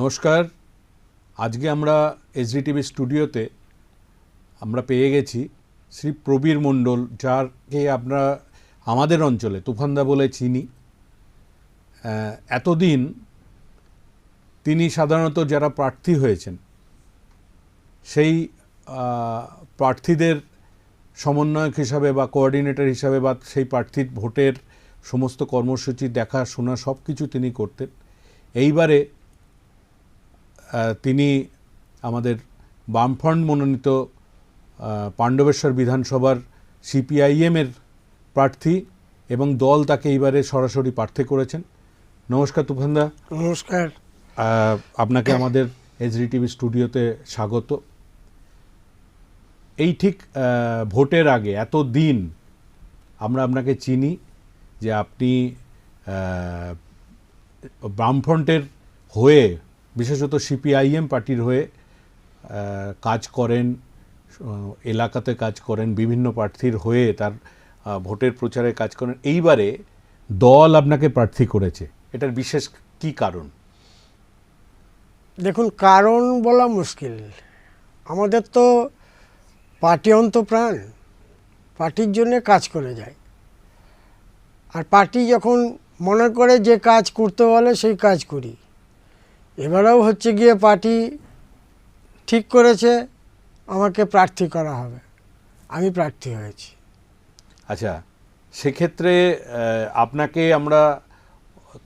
নমস্কার। আজকে আমরা এসডিটিভি স্টুডিওতে আমরা পেয়ে গেছি শ্রী প্রবীর মণ্ডল, যাকে আমরা আমাদের অঞ্চলে তুফানদা বলে চিনি। এতদিন তিনি সাধারণত যারা প্রার্থী হয়েছেন সেই প্রার্থীদের সমন্বয়ক হিসাবে বা কোঅর্ডিনেটর হিসাবে বা সেই প্রার্থীর ভোটের সমস্ত কর্মসূচি দেখাশোনা সব কিছু তিনি করতেন। এইবারে তিনি আমাদের বামফ্রন্ট মনোনীত পাণ্ডবেশ্বর বিধানসভার সিপিআইএমের প্রার্থী এবং দল তাকে এইবারে সরাসরি প্রার্থী করেছেন। নমস্কার তুফানদা। নমস্কার। আপনাকে আমাদের এসডিটিভি স্টুডিওতে স্বাগত। এই ঠিক ভোটের আগে এত দিন আমরা আপনাকে চিনি যে আপনি বামফ্রন্টের হয়ে, বিশেষত সিপিআইএম পার্টির হয়ে কাজ করেন, এলাকাতে কাজ করেন, বিভিন্ন প্রার্থীর হয়ে তার ভোটের প্রচারে কাজ করেন। এইবারে দল আপনাকে প্রার্থী করেছে, এটার বিশেষ কি কারণ? দেখুন, কারণ বলা মুশকিল। আমাদের তো পার্টি অন্তপ্রাণ, পার্টির জন্যে কাজ করে যায়। আর পার্টি যখন মনে করে যে কাজ করতে বলে সেই কাজ করি। এবারেও হচ্ছে গিয়ে পার্টি ঠিক করেছে আমাকে প্রার্থী করা হবে, আমি প্রার্থী হয়েছি। আচ্ছা, সেক্ষেত্রে আপনাকে আমরা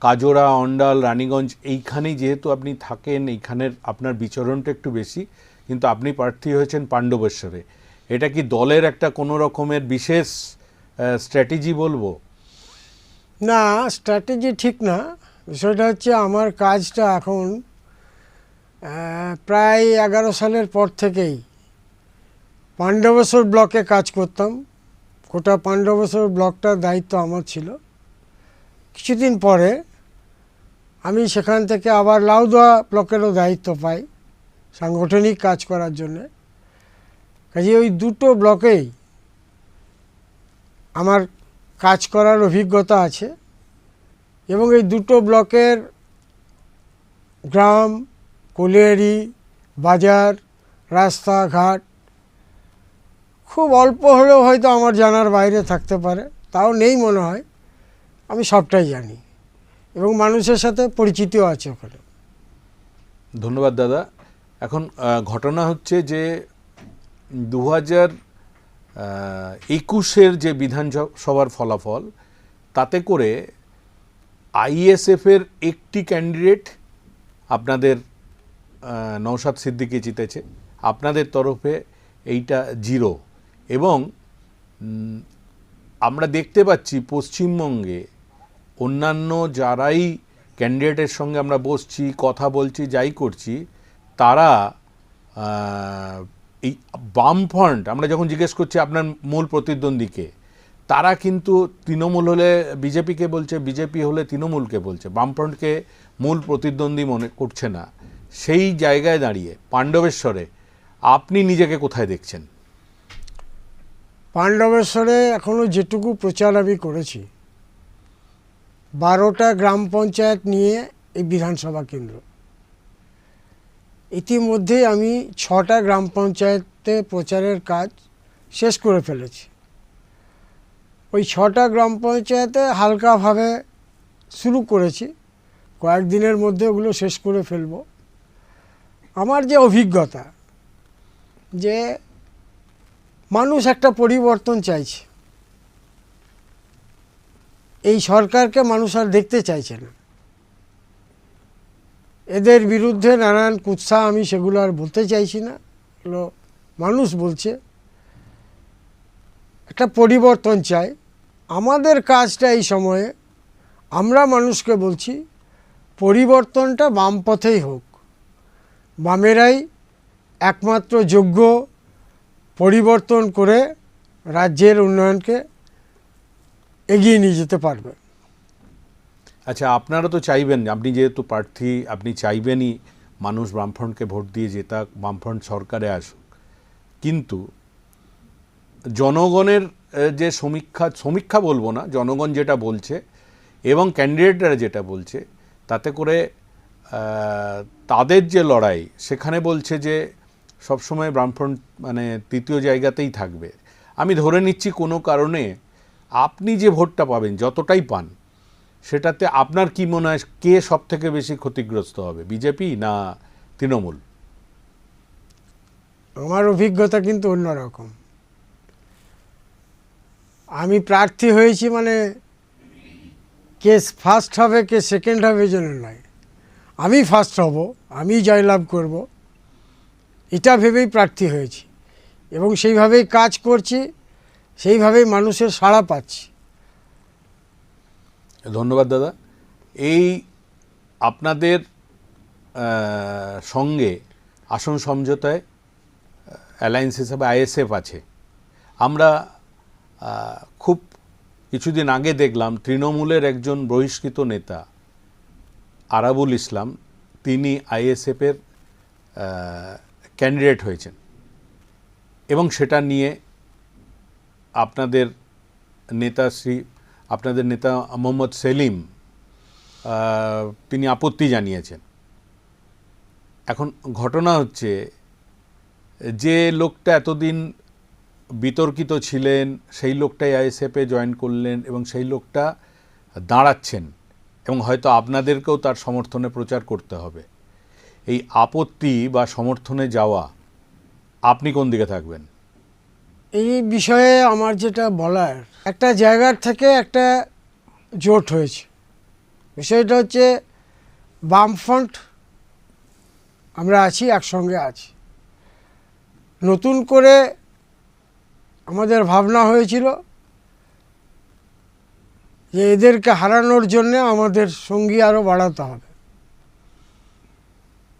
কাজোড়া, অন্ডাল, রানীগঞ্জ এইখানেই যেহেতু আপনি থাকেন, এইখানের আপনার বিচরণটা একটু বেশি, কিন্তু আপনি প্রার্থী হয়েছেন পাণ্ডবেশ্বরে। এটা কি দলের একটা কোনো রকমের বিশেষ স্ট্র্যাটেজি বলবো? না, স্ট্র্যাটেজি ঠিক না। বিষয়টা হচ্ছে আমার কাজটা এখন প্রায় 11 সালের পর থেকেই পাণ্ডবেশ্বর ব্লকে কাজ করতাম। গোটা পাণ্ডবেশ্বর ব্লকটার দায়িত্ব আমার ছিল। কিছুদিন পরে আমি সেখান থেকে আবার লাউদোয়া ব্লকেরও দায়িত্ব পাই সাংগঠনিক কাজ করার জন্যে। কাজে ওই দুটো ব্লকেই আমার কাজ করার অভিজ্ঞতা আছে এবং এই দুটো ব্লকের গ্রাম, কলিয়ারি, বাজার, রাস্তাঘাট খুব অল্প হলেও হয়তো আমার জানার বাইরে থাকতে পারে, তাও নেই মনে হয়। আমি সবটাই জানি এবং মানুষের সাথে পরিচিতিও আছে ওখানে। ধন্যবাদ দাদা। এখন ঘটনা হচ্ছে যে 2021-এর যে বিধানসভার ফলাফল, তাতে করে আইএসএফের একটি ক্যান্ডিডেট আপনাদের নওশাদ সিদ্দিকী জিতেছে, আপনাদের তরফে এইটা 0। এবং আমরা দেখতে পাচ্ছি পশ্চিমবঙ্গে অন্যান্য যারাই ক্যান্ডিডেটের সঙ্গে আমরা বসছি, কথা বলছি, যাই করছি, তারা এই বামফ্রন্ট, আমরা যখন জিজ্ঞেস করছি আপনার মূল প্রতিদ্বন্দ্বীকে, তারা কিন্তু তৃণমূল হলে বিজেপিকে বলছে, বিজেপি হলে তৃণমূলকে বলছে, বামফ্রন্টকে মূল প্রতিদ্বন্দ্বী মনে করছে না। সেই জায়গায় দাঁড়িয়ে পাণ্ডবেশ্বরে আপনি নিজেকে কোথায় দেখছেন? পাণ্ডবেশ্বরে এখনও যেটুকু প্রচার আমি করেছি, 12টা গ্রাম পঞ্চায়েত নিয়ে এই বিধানসভা কেন্দ্র, ইতিমধ্যে আমি 6টা গ্রাম পঞ্চায়েতে প্রচারের কাজ শেষ করে ফেলেছি। ওই 6টা গ্রাম পঞ্চায়েতে হালকাভাবে শুরু করেছি, কয়েকদিনের মধ্যে ওগুলো শেষ করে ফেলব। আমার যে অভিজ্ঞতা, যে মানুষ একটা পরিবর্তন চাইছে, এই সরকারকে মানুষ আর দেখতে চাইছে না। এদের বিরুদ্ধে নানান কুৎসা, আমি সেগুলো আর বলতে চাইছি না, এগুলো মানুষ বলছে। একটা পরিবর্তন চাই। আমাদের কাজটা এই সময়ে, আমরা মানুষকে বলছি পরিবর্তনটা বাম পথেই হোক, বামেরাই একমাত্র যোগ্য পরিবর্তন করে রাজ্যের উন্নয়নকে এগিয়ে নিয়ে যেতে পারবে। আচ্ছা, আপনারা তো চাইবেন, আপনি যেহেতু প্রার্থী, আপনি চাইবেনই মানুষ বামফ্রন্টকে ভোট দিয়ে জেতাক, বামফ্রন্ট সরকারে আসুক। কিন্তু জনগণের যে সমীক্ষা বলবো না, জনগণ যেটা বলছে এবং ক্যান্ডিডেটরা যেটা বলছে, তাতে করে তাদের যে লড়াই, সেখানে বলছে যে সবসময় বামফ্রন্ট মানে তৃতীয় জায়গাতেই থাকবে। আমি ধরে নিচ্ছি কোনো কারণে আপনি যে ভোটটা পাবেন, যতটাই পান, সেটাতে আপনার কি মনে হয় কে সব থেকে বেশি ক্ষতিগ্রস্ত হবে, বিজেপি না তৃণমূল? আমার অভিজ্ঞতা কিন্তু অন্যরকম। আমি প্রার্থী হয়েছি মানে কে ফার্স্ট হবে কে সেকেন্ড হবে জন্য নয়, আমি ফার্স্ট হব, আমি জয়লাভ করব, এটা ভেবেই প্রার্থী হয়েছি এবং সেইভাবেই কাজ করছি, সেইভাবেই মানুষের সাড়া পাচ্ছি। ধন্যবাদ দাদা। এই আপনাদের সঙ্গে আসন সমঝোতায় অ্যালায়েন্স হিসাবে আইএসএফ আছে। আমরা খুব কিছুদিন আগে দেখলাম তৃণমূলের একজন বহিষ্কৃত নেতা আরাবুল ইসলাম, তিনি আইএসএফের ক্যান্ডিডেট হয়েছেন এবং সেটা নিয়ে আপনাদের নেতা মোহাম্মদ সেলিম তিনি আপত্তি জানিয়েছেন। এখন ঘটনা হচ্ছে, যে লোকটা এতদিন বিতর্কিত ছিলেন সেই লোকটাই আইএসএফে জয়েন করলেন এবং সেই লোকটা দাঁড়াচ্ছেন এবং হয়তো আপনাদেরকেও তার সমর্থনে প্রচার করতে হবে। এই আপত্তি বা সমর্থনে যাওয়া, আপনি কোন দিকে থাকবেন? এই বিষয়ে আমার যেটা বলার, একটা জায়গার থেকে একটা জোট হয়েছে। বিষয়টা হচ্ছে বামফ্রন্ট আমরা আছি, একসঙ্গে আছি। নতুন করে আমাদের ভাবনা হয়েছিল যে এদেরকে হারানোর জন্য আমাদের সঙ্গী আরও বাড়াতে হবে।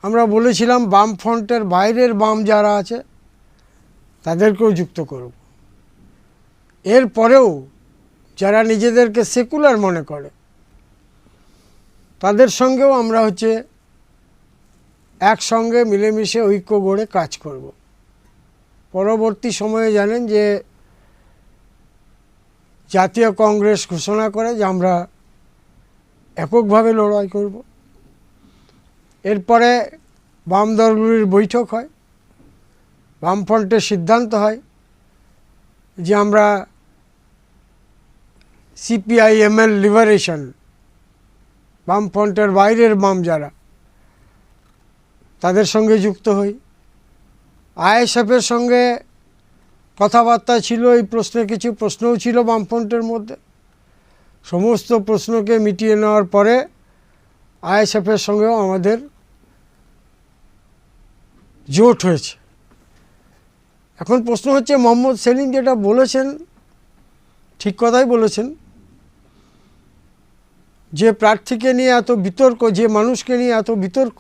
আমরা বলেছিলাম বামফ্রন্টের বাইরের বাম যারা আছে তাদেরকেও যুক্ত করব। এরপরেও যারা নিজেদেরকে সেকুলার মনে করে তাদের সঙ্গেও আমরা একসঙ্গে মিলেমিশে ঐক্য গড়ে কাজ করব। পরবর্তী সময়ে জানেন যে জাতীয় কংগ্রেস ঘোষণা করে যে আমরা এককভাবে লড়াই করব। এরপরে বাম দলগুলির বৈঠক হয়, বামফ্রন্টের সিদ্ধান্ত হয় যে আমরা সিপিআইএমএল লিবারেশন, বামফ্রন্টের বাইরের বাম যারা, তাদের সঙ্গে যুক্ত হই। আইএসএফের সঙ্গে কথাবার্তা ছিল, এই প্রশ্নে কিছু প্রশ্নও ছিল বামফ্রন্টের মধ্যে। সমস্ত প্রশ্নকে মিটিয়ে নেওয়ার পরে আইএসএফের সঙ্গেও আমাদের জোট হয়েছে। এখন প্রশ্ন হচ্ছে, মোহাম্মদ সেলিম যেটা বলেছেন ঠিক কথাই বলেছেন, যে প্রার্থীকে নিয়ে এত বিতর্ক, যে মানুষকে নিয়ে এত বিতর্ক,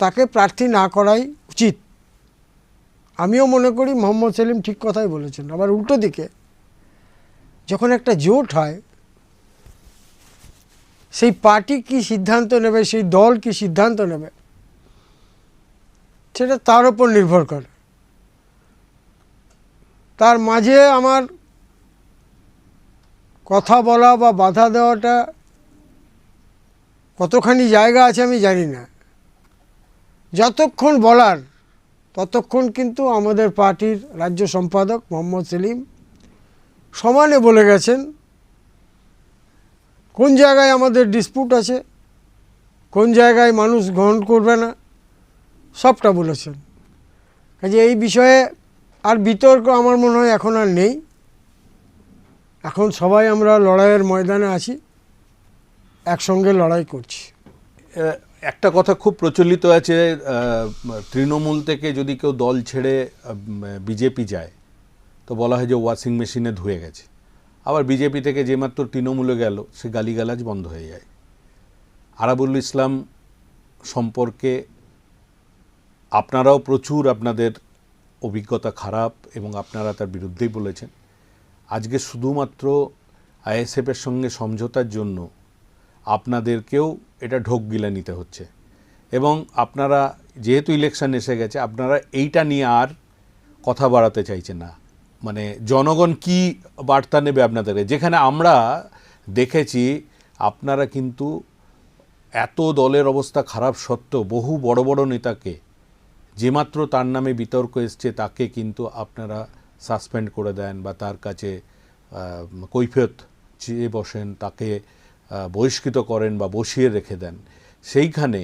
তাকে প্রার্থী না করাই উচিত। আমিও মনে করি মোহাম্মদ সেলিম ঠিক কথাই বলেছেন। আবার উল্টো দিকে যখন একটা জোট হয়, সেই পার্টি কি সিদ্ধান্ত নেবে, সেই দল কি সিদ্ধান্ত নেবে, সেটা তার উপর নির্ভর করে। তার মাঝে আমার কথা বলা বা বাধা দেওয়াটা কতখানি জায়গা আছে আমি জানি না। যতক্ষণ বলার ততক্ষণ কিন্তু আমাদের পার্টির রাজ্য সম্পাদক মোহাম্মদ সেলিম সমানে বলে গেছেন কোন জায়গায় আমাদের ডিসপুট আছে, কোন জায়গায় মানুষ গ্রহণ করবে না, সবটা বলেছেন। কাজে এই বিষয়ে আর বিতর্ক আমার মনে হয় এখন আর নেই। এখন সবাই আমরা লড়াইয়ের ময়দানে আছি, একসঙ্গে লড়াই করছি। একটা কথা খুব প্রচলিত আছে, তৃণমূল থেকে যদি কেউ দল ছেড়ে বিজেপি যায় তো বলা হয় যে ওয়াশিং মেশিনে ধুয়ে গেছে। আবার বিজেপি থেকে যে মাত্র তৃণমূলে গেল সে গালিগালাজ বন্ধ হয়ে যায়। আরাবুল ইসলাম সম্পর্কে আপনারাও প্রচুর, আপনাদের অভিজ্ঞতা খারাপ এবং আপনারা তার বিরুদ্ধেই বলেছেন। আজকে শুধুমাত্র আইএসএফের সঙ্গে সমঝোতার জন্য আপনাদেরকেও এটা ঢোক গিলে নিতে হচ্ছে এবং আপনারা যেহেতু ইলেকশন এসে গেছে, আপনারা এইটা নিয়ে আর কথা বাড়াতে চাইছেন না। মানে জনগণ কি বার্তা নেবে আপনাদেরকে? যেখানে আমরা দেখেছি আপনারা কিন্তু এত দলের অবস্থা খারাপ সত্ত্বেও বহু বড় বড় নেতাকে যেমাত্র তার নামে বিতর্ক এসছে তাকে কিন্তু আপনারা সাসপেন্ড করে দেন বা তার কাছে কৈফিয়ত চেয়ে বসেন, তাকে বহিষ্কৃত করেন বা বসিয়ে রেখে দেন। সেইখানে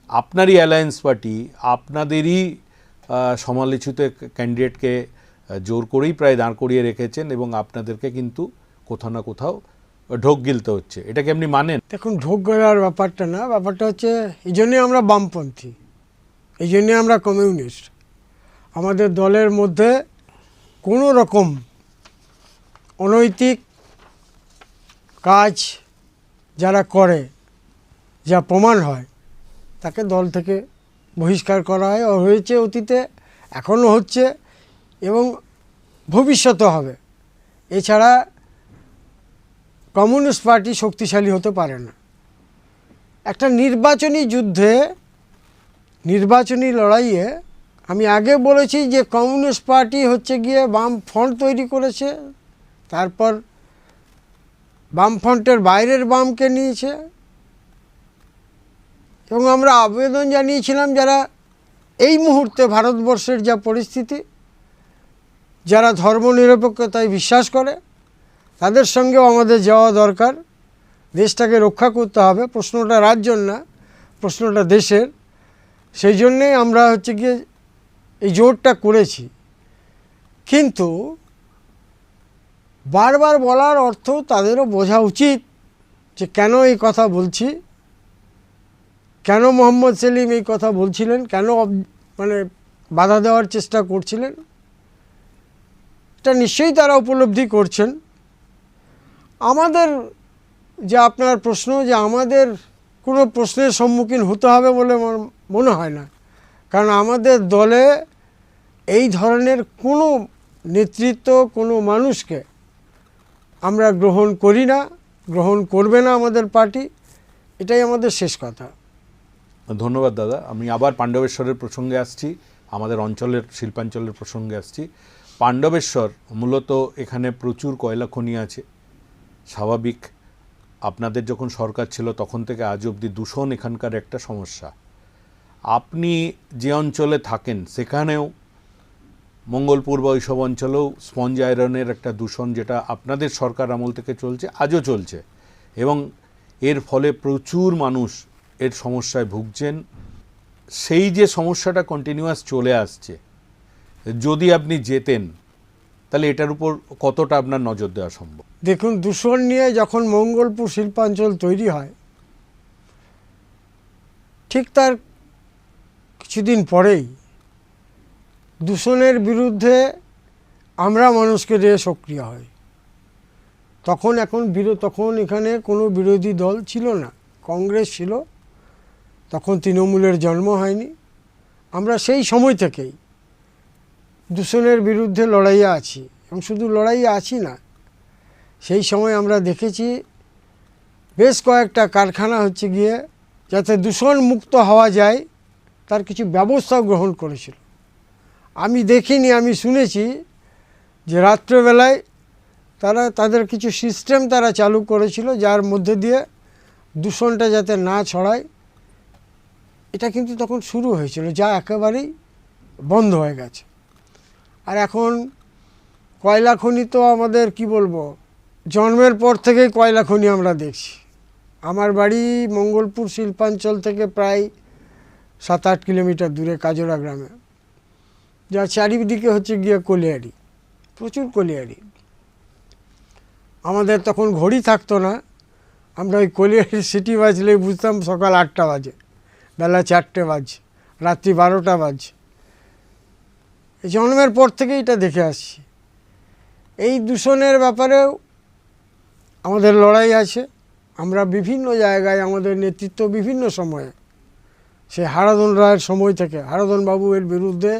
আপনারই অ্যালায়েন্স পার্টি আপনাদেরই সমালোচিত ক্যান্ডিডেটকে জোর করেই প্রায় দাঁড় করিয়ে রেখেছেন এবং আপনাদেরকে কিন্তু কোথাও না কোথাও ঢোক গিলতে হচ্ছে। এটা কি আপনি মানেন? দেখুন, ঢোক গেলার ব্যাপারটা না, ব্যাপারটা হচ্ছে এই জন্যে আমরা বামপন্থী, এই জন্যে আমরা কমিউনিস্ট। আমাদের দলের মধ্যে কোনো রকম অনৈতিক কাজ যারা করে, যা প্রমাণ হয়, তাকে দল থেকে বহিষ্কার করা হয়, হয়েছে অতীতে, এখনও হচ্ছে এবং ভবিষ্যতে হবে। এছাড়া কমিউনিস্ট পার্টি শক্তিশালী হতে পারে না। একটা নির্বাচনী যুদ্ধে, নির্বাচনী লড়াইয়ে আমি আগে বলেছি যে কমিউনিস্ট পার্টি হচ্ছে গিয়ে বাম ফ্রন্ট তৈরি করেছে, তারপর বাম ফ্রন্টের বাইরের বামকে নিয়েছে এবং আমরা আবেদন জানিয়েছিলাম যারা এই মুহূর্তে ভারতবর্ষের যা পরিস্থিতি, যারা ধর্মনিরপেক্ষতায় বিশ্বাস করে, তাদের সঙ্গেও আমাদের যাওয়া দরকার। দেশটাকে রক্ষা করতে হবে, প্রশ্নটা রাজ্যর না, প্রশ্নটা দেশের। সেই জন্যেই আমরা হচ্ছে গিয়ে এই জোরটা করেছি। কিন্তু বারবার বলার অর্থ তাদেরও বোঝা উচিত যে কেন এই কথা বলছি, কেন মোহাম্মদ সেলিম এই কথা বলছিলেন, কেন মানে বাধা দেওয়ার চেষ্টা করছিলেন। এটা নিশ্চয়ই তারা উপলব্ধি করছেন। আমাদের যে আপনার প্রশ্ন, যে আমাদের কোনো প্রশ্নের সম্মুখীন হতে হবে বলে মনে হয় না, কারণ আমাদের দলে এই ধরনের কোনো নেতৃত্ব, কোনো মানুষকে আমরা গ্রহণ করি না, গ্রহণ করবে না আমাদের পার্টি। এটাই আমাদের শেষ কথা। ধন্যবাদ দাদা। আমি আবার পাণ্ডবেশ্বরের প্রসঙ্গে আসছি, আমাদের অঞ্চলের শিল্পাঞ্চলের প্রসঙ্গে আসছি। পাণ্ডবেশ্বর মূলত এখানে প্রচুর কয়লা খনি আছে। স্বাভাবিক, আপনাদের যখন সরকার ছিল তখন থেকে আজ অবধি দূষণ এখানকার একটা সমস্যা। আপনি যে অঞ্চলে থাকেন সেখানেও মঙ্গলপুর বা ওইসব অঞ্চলেও স্পঞ্জ আয়রনের একটা দূষণ, যেটা আপনাদের সরকার আমল থেকে চলছে, আজও চলছে এবং এর ফলে প্রচুর মানুষ এর সমস্যায় ভুগছেন। সেই যে সমস্যাটা কন্টিনিউয়াস চলে আসছে, যদি আপনি যেতেন তাহলে এটার উপর কতটা আপনার নজর দেওয়া সম্ভব? দেখুন, দূষণ নিয়ে যখন মঙ্গলপুর শিল্পাঞ্চল তৈরি হয়, ঠিক তার কিছুদিন পরেই দূষণের বিরুদ্ধে আমরা মানুষকে দিয়ে সক্রিয় হই। তখন এখানে কোনো বিরোধী দল ছিল না, কংগ্রেস ছিল, তখন তৃণমূলের জন্ম হয়নি। আমরা সেই সময় থেকেই দূষণের বিরুদ্ধে লড়াইয়ে আছি এবং শুধু লড়াইয়ে আছি না, সেই সময় আমরা দেখেছি বেশ কয়েকটা কারখানা হচ্ছে গিয়ে যাতে দূষণ মুক্ত হওয়া যায় তার কিছু ব্যবস্থা গ্রহণ করেছিল। আমি দেখিনি, আমি শুনেছি যে রাত্রেবেলায় তাদের কিছু সিস্টেম তারা চালু করেছিল যার মধ্যে দিয়ে দূষণটা যাতে না ছড়ায়। এটা কিন্তু তখন শুরু হয়েছিল, যা একেবারেই বন্ধ হয়ে গেছে। আর এখন কয়লা খনি তো আমাদের কি বলবো, জন্মের পর থেকেই কয়লা খনি আমরা দেখছি। আমার বাড়ি মঙ্গলপুর শিল্পাঞ্চল থেকে প্রায় 7-8 কিলোমিটার দূরে কাজরা গ্রামে, যার চারিদিকে হচ্ছে গিয়ে কলিয়ারি, প্রচুর কলিয়ারি। আমাদের তখন ঘড়ি থাকতো না, আমরা ওই কলিয়ারির সিটি বাজলেই বুঝতাম সকাল 8টা বাজে, বেলা 4টে বাজছে, রাত্রি 12টা বাজছে। এই জন্মের পর থেকে এটা দেখে আসছি। এই দূষণের ব্যাপারেও আমাদের লড়াই আছে। আমরা বিভিন্ন জায়গায়, আমাদের নেতৃত্ব বিভিন্ন সময়ে, সে হারাধন রায়ের সময় থেকে হারাধন বাবু এর বিরুদ্ধে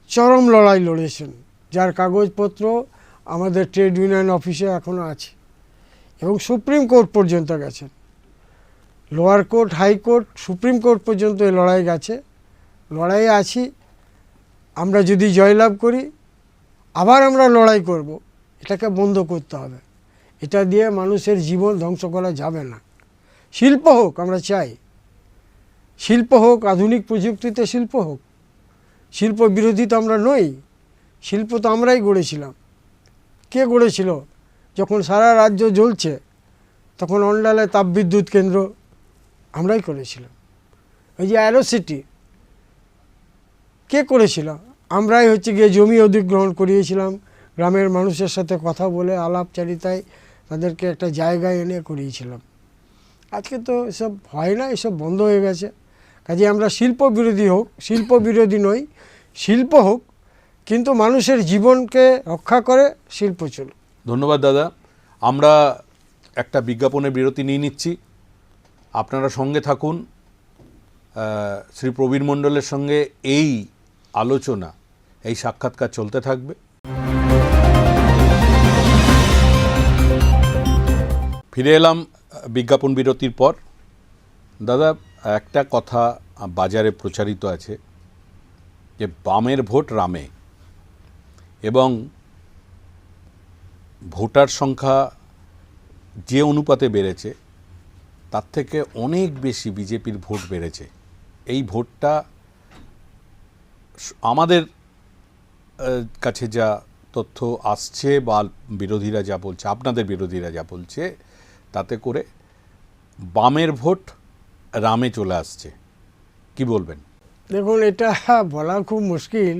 চরম লড়াই লড়েছেন, যার কাগজপত্র আমাদের ট্রেড ইউনিয়ন অফিসে এখনও আছে এবং সুপ্রিম কোর্ট পর্যন্ত গেছেন। Lower court, high court, supreme court পর্যন্ত এই লড়াই গেছে। লড়াইয়ে আছি। আমরা যদি জয়লাভ করি আবার আমরা লড়াই করব। এটাকে বন্ধ করতে হবে। এটা দিয়ে মানুষের জীবন ধ্বংস করা যাবে না। শিল্প হোক, আমরা চাই শিল্প হোক, আধুনিক প্রযুক্তিতে শিল্প হোক। শিল্প বিরোধী তো আমরা নই, শিল্প তো আমরাই গড়েছিলাম। কে গড়েছিল? যখন সারা রাজ্য জ্বলছে তখন অন্ডালে তাপবিদ্যুৎ কেন্দ্র আমরাই করেছিলাম। এই যে অ্যারোসিটি কে করেছিল? আমরাই হচ্ছে গিয়ে জমি অধিগ্রহণ করিয়েছিলাম, গ্রামের মানুষের সাথে কথা বলে আলাপচারিতায় তাদেরকে একটা জায়গায় এনে করিয়েছিলাম। আজকে তো এসব হয় না, এসব বন্ধ হয়ে গেছে। কাজে আমরা শিল্প বিরোধী নই, শিল্প হোক কিন্তু মানুষের জীবনকে রক্ষা করে শিল্প চলুক। ধন্যবাদ দাদা। আমরা একটা বিজ্ঞাপনের বিরতি নিয়ে নিচ্ছি, আপনারা সঙ্গে থাকুন। শ্রী প্রবীর মণ্ডলের সঙ্গে এই আলোচনা, এই সাক্ষাৎকার চলতে থাকবে। ফিরে এলাম বিজ্ঞাপন বিরতির পর। দাদা, একটা কথা বাজারে প্রচারিত আছে যে বামের ভোট রামে, এবং ভোটার সংখ্যা যে অনুপাতে বেড়েছে তার থেকে অনেক বেশি বিজেপির ভোট বেড়েছে। এই ভোটটা আমাদের কাছে যা তথ্য আসছে বা বিরোধীরা যা বলছে, আপনাদের বিরোধীরা যা বলছে, তাতে করে বামের ভোট রামে চলে আসছে। কি বলবেন? দেখুন, এটা বলা খুব মুশকিল।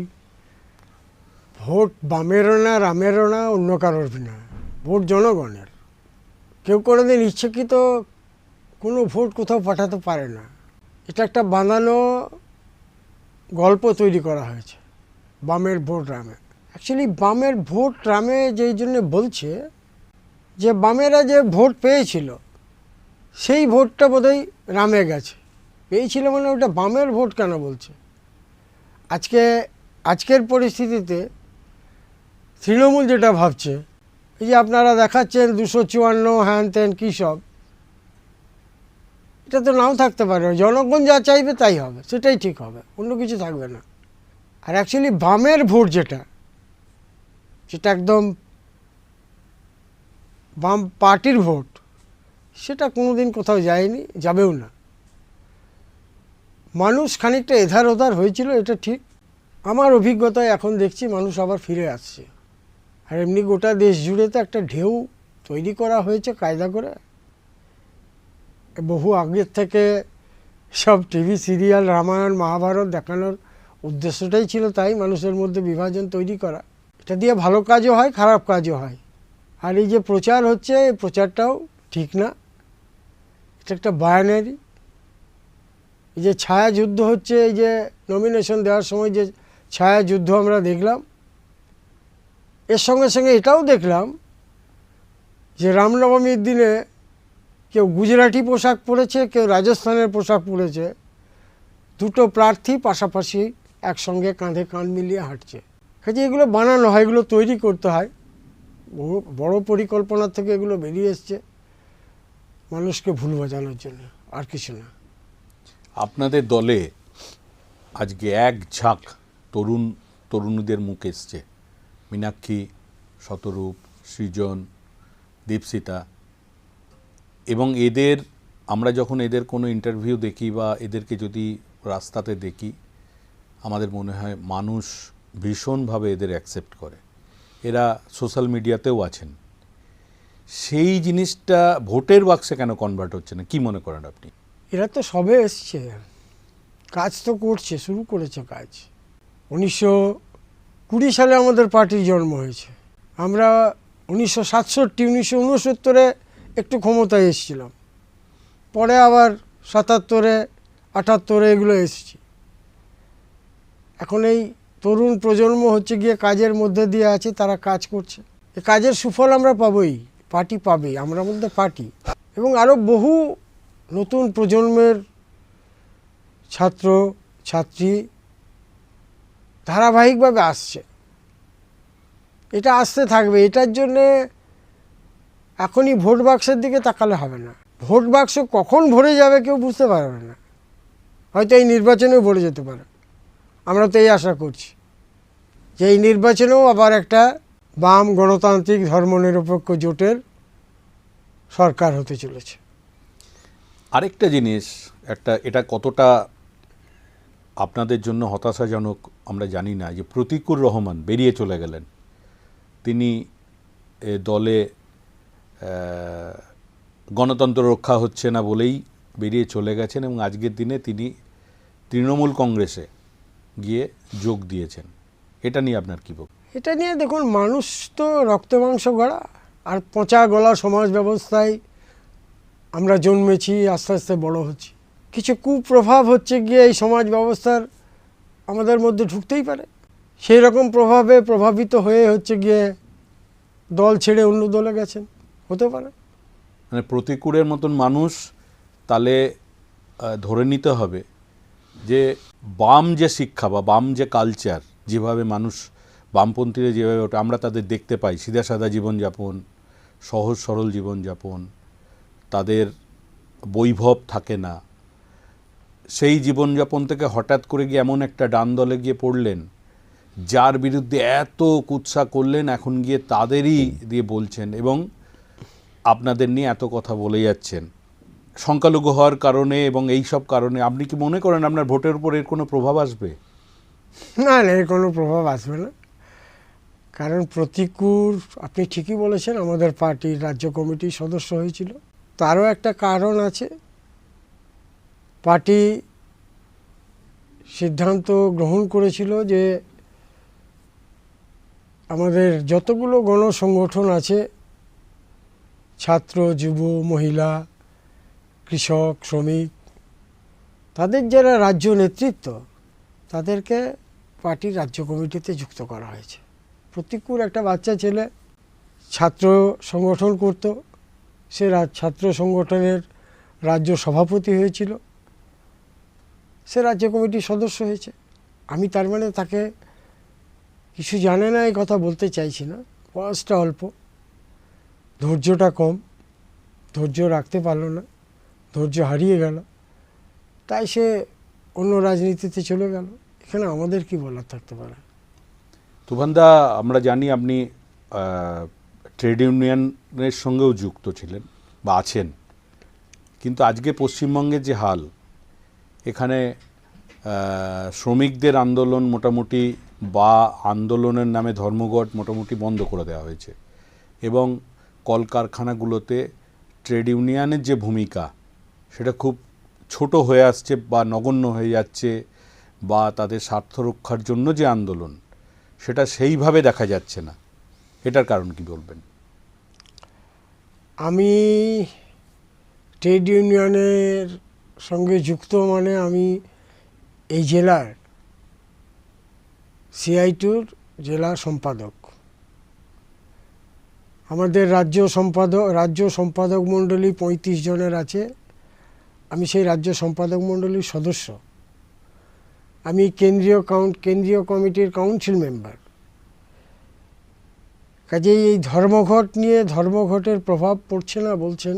ভোট বামেরও না, রামেরও না, অন্য কারোর না। ভোট জনগণের। কেউ কোনোদিন ইচ্ছাকৃত কোনো ভোট কোথাও পাঠাতে পারে না। এটা একটা বানানো গল্প তৈরি করা হয়েছে, বামের ভোট রামে। অ্যাকচুয়ালি বামের ভোট রামে যেই জন্য বলছে যে বামেরা যে ভোট পেয়েছিল সেই ভোটটা বোধহয় রামে গেছে। পেয়েছিল মানে ওটা বামের ভোট কেন বলছে? আজকের পরিস্থিতিতে তৃণমূল যেটা ভাবছে, এই যে আপনারা দেখাচ্ছেন 254 হ্যান ত্যান কী সব, এটা তো নাও থাকতে পারে। জনগণ যা চাইবে তাই হবে, সেটাই ঠিক হবে, অন্য কিছু থাকবে না। আর অ্যাকচুয়ালি বামের ভোট যেটা একদম বাম পার্টির ভোট, সেটা কোনো দিন কোথাও যায়নি, যাবেও না। মানুষ খানিকটা এধার ওধার হয়েছিল, এটা ঠিক। আমার অভিজ্ঞতায় এখন দেখছি মানুষ আবার ফিরে আসছে। আর এমনি গোটা দেশ জুড়ে তো একটা ঢেউ তৈরি করা হয়েছে কায়দা করে। বহু আগের থেকে সব টিভি সিরিয়াল, রামায়ণ, মহাভারত দেখানোর উদ্দেশ্যটাই ছিল তাই, মানুষের মধ্যে বিভাজন তৈরি করা। এটা দিয়ে ভালো কাজও হয়, খারাপ কাজও হয়। আর এই যে প্রচার হচ্ছে, এই প্রচারটাও ঠিক না, এটা একটা বায়ানারি। এই যে ছায়া যুদ্ধ হচ্ছে, এই যে নমিনেশন দেওয়ার সময় যে ছায়া যুদ্ধ আমরা দেখলাম, এর সঙ্গে সঙ্গে এটাও দেখলাম যে রামনবমীর দিনে কেউ গুজরাটি পোশাক পরেছে, কেউ রাজস্থানের পোশাক পরেছে। দুটো প্রার্থী পাশাপাশি একসঙ্গে কাঁধে কাঁধ মিলিয়ে হাঁটছে। কাজে এগুলো বানানো হয়, এগুলো তৈরি করতে হয়। বড় পরিকল্পনা থেকে এগুলো বেরিয়ে এসছে মানুষকে ভুল বোঝানোর জন্য, আর কিছু না। আপনাদের দলে আজকে এক ঝাঁক তরুণীদের মুখ এসছে, মীনাক্ষী, শতরূপ, সৃজন, দীপশিতা, এবং এদের আমরা যখন এদের কোনো ইন্টারভিউ দেখি বা এদেরকে যদি রাস্তাতে দেখি, আমাদের মনে হয় মানুষ ভীষণভাবে এদের অ্যাকসেপ্ট করে। এরা সোশ্যাল মিডিয়াতেও আছেন। সেই জিনিসটা ভোটের বাক্সে কেন কনভার্ট হচ্ছে না, কি মনে করেন আপনি? এরা তো সবে এসছে, কাজ তো করছে, শুরু করেছে কাজ। 1920 সালে আমাদের পার্টির জন্ম হয়েছে। আমরা 1967, 1969 একটু ক্ষমতায় এসেছিলাম, পরে আবার 77, 78 এগুলো এসেছি। এখন এই তরুণ প্রজন্ম হচ্ছে গিয়ে কাজের মধ্যে দিয়ে আছে, তারা কাজ করছে। এই কাজের সুফল আমরা পাবোই, পার্টি পাবেই, আমরা মধ্যে পার্টি এবং আরও বহু নতুন প্রজন্মের ছাত্র ছাত্রী ধারাবাহিকভাবে আসছে। এটা আসতে থাকবে। এটার জন্যে এখনই ভোট বাক্সের দিকে তাকালে হবে না। ভোট বাক্স কখন ভরে যাবে কেউ বুঝতে পারবে না, হয়তো এই নির্বাচনেও ভরে যেতে পারে। আমরা তো এই আশা করছি যে এই নির্বাচনেও আবার একটা বাম গণতান্ত্রিক ধর্মনিরপেক্ষ জোটের সরকার হতে চলেছে। আরেকটা জিনিস, এটা কতটা আপনাদের জন্য হতাশাজনক আমরা জানি না, যে প্রতিকুর রহমান বেরিয়ে চলে গেলেন। তিনি দলে গণতন্ত্র রক্ষা হচ্ছে না বলেই বেরিয়ে চলে গেছেন, এবং আজকের দিনে তিনি তৃণমূল কংগ্রেসে গিয়ে যোগ দিয়েছেন। এটা নিয়ে আপনার কী বক্তব্য? এটা নিয়ে দেখুন, মানুষ তো রক্ত মাংস গড়া, আর পচা গলা সমাজ ব্যবস্থায় আমরা জন্মেছি, আস্তে আস্তে বড় হচ্ছি। কিছু কুপ্রভাব হচ্ছে গিয়ে এই সমাজ ব্যবস্থার আমাদের মধ্যে ঢুকতেই পারে। সেই রকম প্রভাবে প্রভাবিত হয়ে হচ্ছে গিয়ে দল ছেড়ে অন্য দলে গেছেন, হতে পারে। মানে প্রতিকূলের মতন মানুষ, তাহলে ধরে নিতে হবে যে বাম যে শিক্ষা বা বাম যে কালচার, যেভাবে মানুষ বামপন্থীরা যেভাবে ওঠে, আমরা তাদের দেখতে পাই সিধা সাদা জীবনযাপন, সহজ সরল জীবনযাপন, তাদের বৈভব থাকে না। সেই জীবনযাপন থেকে হঠাৎ করে গিয়ে এমন একটা ডান দলে গিয়ে পড়লেন, যার বিরুদ্ধে এত কুৎসা করলেন, এখন গিয়ে তাদেরই দিয়ে বলছেন এবং আপনাদের নিয়ে এত কথা বলে যাচ্ছেন সংখ্যালঘু হওয়ার কারণে এবং এই সব কারণে। আপনি কি মনে করেন আপনার ভোটের উপর এর কোনো প্রভাব আসবে? না না, এর কোনো প্রভাব আসবে না। কারণ প্রতিকূল, আপনি ঠিকই বলেছেন, আমাদের পার্টির রাজ্য কমিটির সদস্য হয়েছিল। তারও একটা কারণ আছে। পার্টি সিদ্ধান্ত গ্রহণ করেছিল যে আমাদের যতগুলো গণসংগঠন আছে, ছাত্র, যুব, মহিলা, কৃষক, শ্রমিক, তাদের যারা রাজ্য নেতৃত্ব, তাদেরকে পার্টির রাজ্য কমিটিতে যুক্ত করা হয়েছে। প্রতিকূল একটা বাচ্চা ছেলে ছাত্র সংগঠন করত, সে ছাত্র সংগঠনের রাজ্য সভাপতি হয়েছিল, সে রাজ্য কমিটির সদস্য হয়েছে। আমি তার মানে তাকে কিছু জানে না এই কথা বলতে চাইছি না। বয়সটা অল্প, ধৈর্যটা কম, ধৈর্য রাখতে পারলো না, ধৈর্য হারিয়ে গেল, তাই সে অন্য রাজনীতিতে চলে গেল। এখানে আমাদের কি বলার থাকতে পারে? তুফানদা, আমরা জানি আপনি ট্রেড ইউনিয়নের সঙ্গেও যুক্ত ছিলেন বা আছেন, কিন্তু আজকে পশ্চিমবঙ্গের যে হাল, এখানে শ্রমিকদের আন্দোলন মোটামুটি বা আন্দোলনের নামে ধর্মঘট মোটামুটি বন্ধ করে দেওয়া হয়েছে, এবং কলকারখানাগুলোতে ট্রেড ইউনিয়নের যে ভূমিকা, সেটা খুব ছোট হয়ে আসছে বা নগণ্য হয়ে যাচ্ছে, বা তাদের স্বার্থ রক্ষার জন্য যে আন্দোলন, সেটা সেইভাবে দেখা যাচ্ছে না। এটার কারণ কি বলবেন? আমি ট্রেড ইউনিয়নের সঙ্গে যুক্ত, মানে আমি এই জেলার সিআইটুর জেলা সম্পাদক। আমাদের রাজ্য সম্পাদক মণ্ডলী 35 জনের আছে। আমি সেই রাজ্য সম্পাদক মণ্ডলীর সদস্য। আমি কেন্দ্রীয় কমিটির কাউন্সিল মেম্বার। কাজেই এই ধর্মঘটের প্রভাব পড়ছে না বলছেন।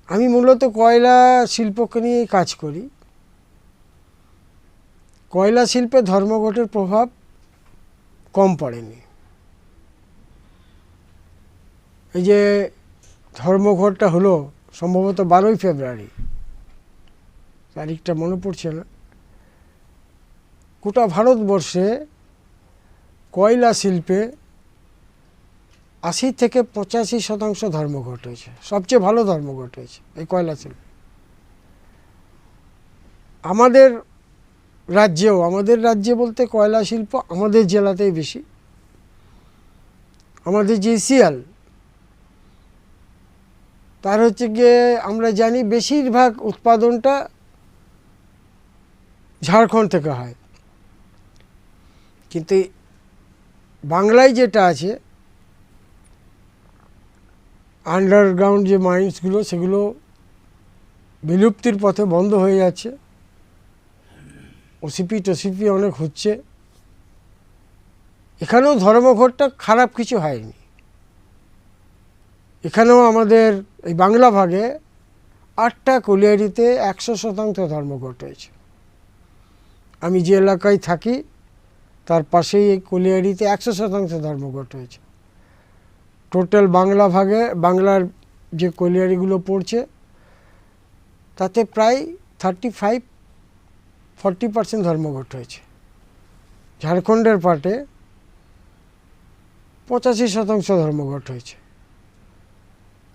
আমি মূলত কয়লা শিল্পকে নিয়ে কাজ করি। কয়লা শিল্পে ধর্মঘটের প্রভাব কম পড়েনি। এই যে ধর্মঘটটা হলো সম্ভবত 12ই ফেব্রুয়ারি, তারিখটা মনে পড়ছে না, গোটা ভারতবর্ষে কয়লা শিল্পে 80 থেকে 85% ধর্মঘট হয়েছে। সবচেয়ে ভালো ধর্মঘট হয়েছে এই কয়লা শিল্পে। আমাদের রাজ্যে বলতে কয়লা শিল্প আমাদের জেলাতেই বেশি। আমাদের যে সিয়াল, তার হচ্ছে গিয়ে আমরা জানি বেশিরভাগ উৎপাদনটা ঝাড়খণ্ড থেকে হয়, কিন্তু বাংলায় যেটা আছে আন্ডারগ্রাউন্ড যে মাইন্সগুলো, সেগুলো বিলুপ্তির পথে বন্ধ হয়ে যাচ্ছে। ওসিপি অনেক হচ্ছে। এখানেও ধর্মঘটটা খারাপ কিছু হয়নি। এখানেও আমাদের এই বাংলা ভাগে 8টা কলিয়ারিতে 100% ধর্মঘট হয়েছে। আমি যে এলাকায় থাকি তার পাশেই এই কলিয়ারিতে 100% ধর্মঘট হয়েছে। টোটাল বাংলার যে কলিয়ারিগুলো পড়ছে তাতে প্রায় 35-40% ধর্মঘট হয়েছে। ঝাড়খণ্ডের পার্টে 85% ধর্মঘট হয়েছে।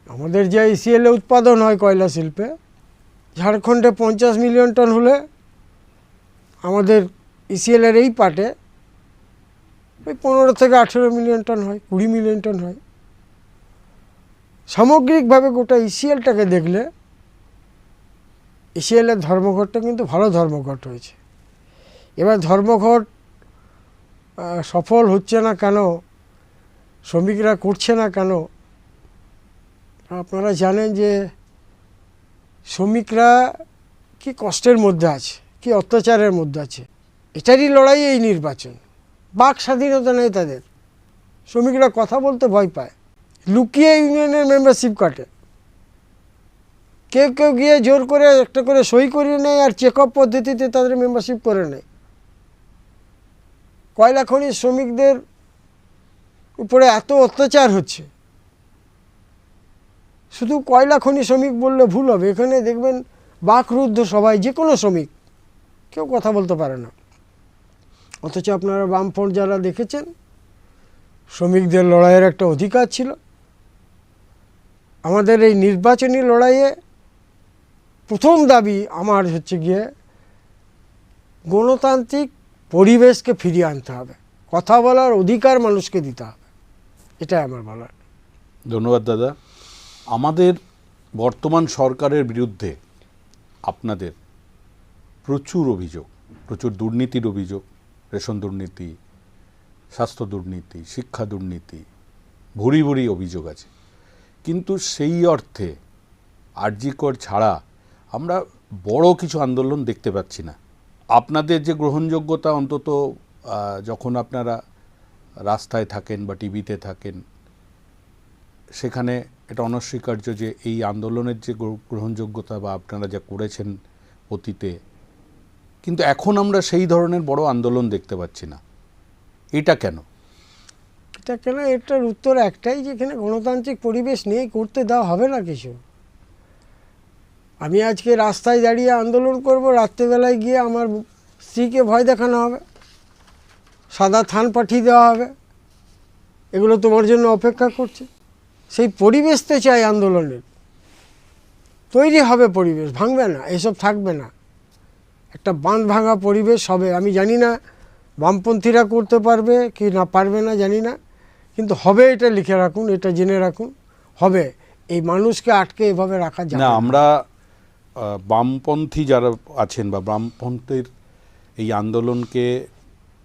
আমাদের যে ইসিএলে উৎপাদন হয় কয়লা শিল্পে, ঝাড়খণ্ডে 50 মিলিয়ন টন হলে আমাদের ইসিএলের এই পার্টে ওই 15 থেকে 18 মিলিয়ন টন হয়, 20 মিলিয়ন টন হয়। সামগ্রিকভাবে গোটা ইসিএলটাকে দেখলে ইসিএলের ধর্মঘটটা কিন্তু ভালো ধর্মঘট হয়েছে। এবার ধর্মঘট সফল হচ্ছে না কেন, শ্রমিকরা করছে না কেন? আপনারা জানেন যে শ্রমিকরা কি কষ্টের মধ্যে আছে, কি অত্যাচারের মধ্যে আছে। এটারই লড়াই এই নির্বাচন। বাক স্বাধীনতা নেই তাদের। শ্রমিকরা কথা বলতে ভয় পায়, লুকিয়ে ইউনিয়নের মেম্বারশিপ কাটে। কেউ কেউ গিয়ে জোর করে একটা করে সই করিয়ে নেয় আর চেক আপ পদ্ধতিতে তাদের মেম্বারশিপ করে নেয়। কয়লা খনির শ্রমিকদের উপরে এত অত্যাচার হচ্ছে, শুধু কয়লা খনি শ্রমিক বললে ভুল হবে, এখানে দেখবেন বাকরুদ্ধ সবাই, যে কোনো শ্রমিক, কেউ কথা বলতে পারে না। অথচ আপনারা বামফ্রন্ট যারা দেখেছেন, শ্রমিকদের লড়াইয়ের একটা অধিকার ছিল। আমাদের এই নির্বাচনী লড়াইয়ে প্রথম দাবি আমার হচ্ছে গিয়ে গণতান্ত্রিক পরিবেশকে ফিরিয়ে আনতে হবে, কথা বলার অধিকার মানুষকে দিতে হবে, এটাই আমার বলার। ধন্যবাদ দাদা। আমাদের বর্তমান সরকারের বিরুদ্ধে আপনাদের প্রচুর অভিযোগ, প্রচুর দুর্নীতির অভিযোগ, রেশন দুর্নীতি, স্বাস্থ্য দুর্নীতি, শিক্ষা দুর্নীতি, ভুরি ভুরি অভিযোগ আছে। কিন্তু সেই অর্থে আরজি কর ছাড়া আমরা বড় কিছু আন্দোলন দেখতে পাচ্ছি না। আপনাদের যে গ্রহণযোগ্যতা, অন্তত যখন আপনারা রাস্তায় থাকেন বা টিভিতে থাকেন, সেখানে এটা অনস্বীকার্য যে এই আন্দোলনের যে গ্রহণযোগ্যতা বা আপনারা যা করেছেন অতীতে, কিন্তু এখন আমরা সেই ধরনের বড় আন্দোলন দেখতে পাচ্ছি না। এটা কেন? এটা কেন, এটার উত্তর একটাই, যেখানে গণতান্ত্রিক পরিবেশ নেই, করতে দেওয়া হবে না কিছু। আমি আজকে রাস্তায় দাঁড়িয়ে আন্দোলন করব, রাত্রেবেলায় গিয়ে আমার স্ত্রীকে ভয় দেখানো হবে, সাদা থান পাঠিয়ে দেওয়া হবে, এগুলো তোমার জন্য অপেক্ষা করছে। সেই পরিবেশ তো চাই আন্দোলনের, তৈরি হবে পরিবেশ, ভাঙবে না, এসব থাকবে না, একটা বাঁধ ভাঙা পরিবেশ হবে। আমি জানি না বামপন্থীরা করতে পারবে কি না পারবে না জানি না, কিন্তু হবে, এটা লিখে রাখুন, এটা জেনে রাখুন, হবে। এই মানুষকে আটকে এভাবে রাখা যায় না। আমরা বামপন্থী যারা আছেন বা বামপন্থীর এই আন্দোলনকে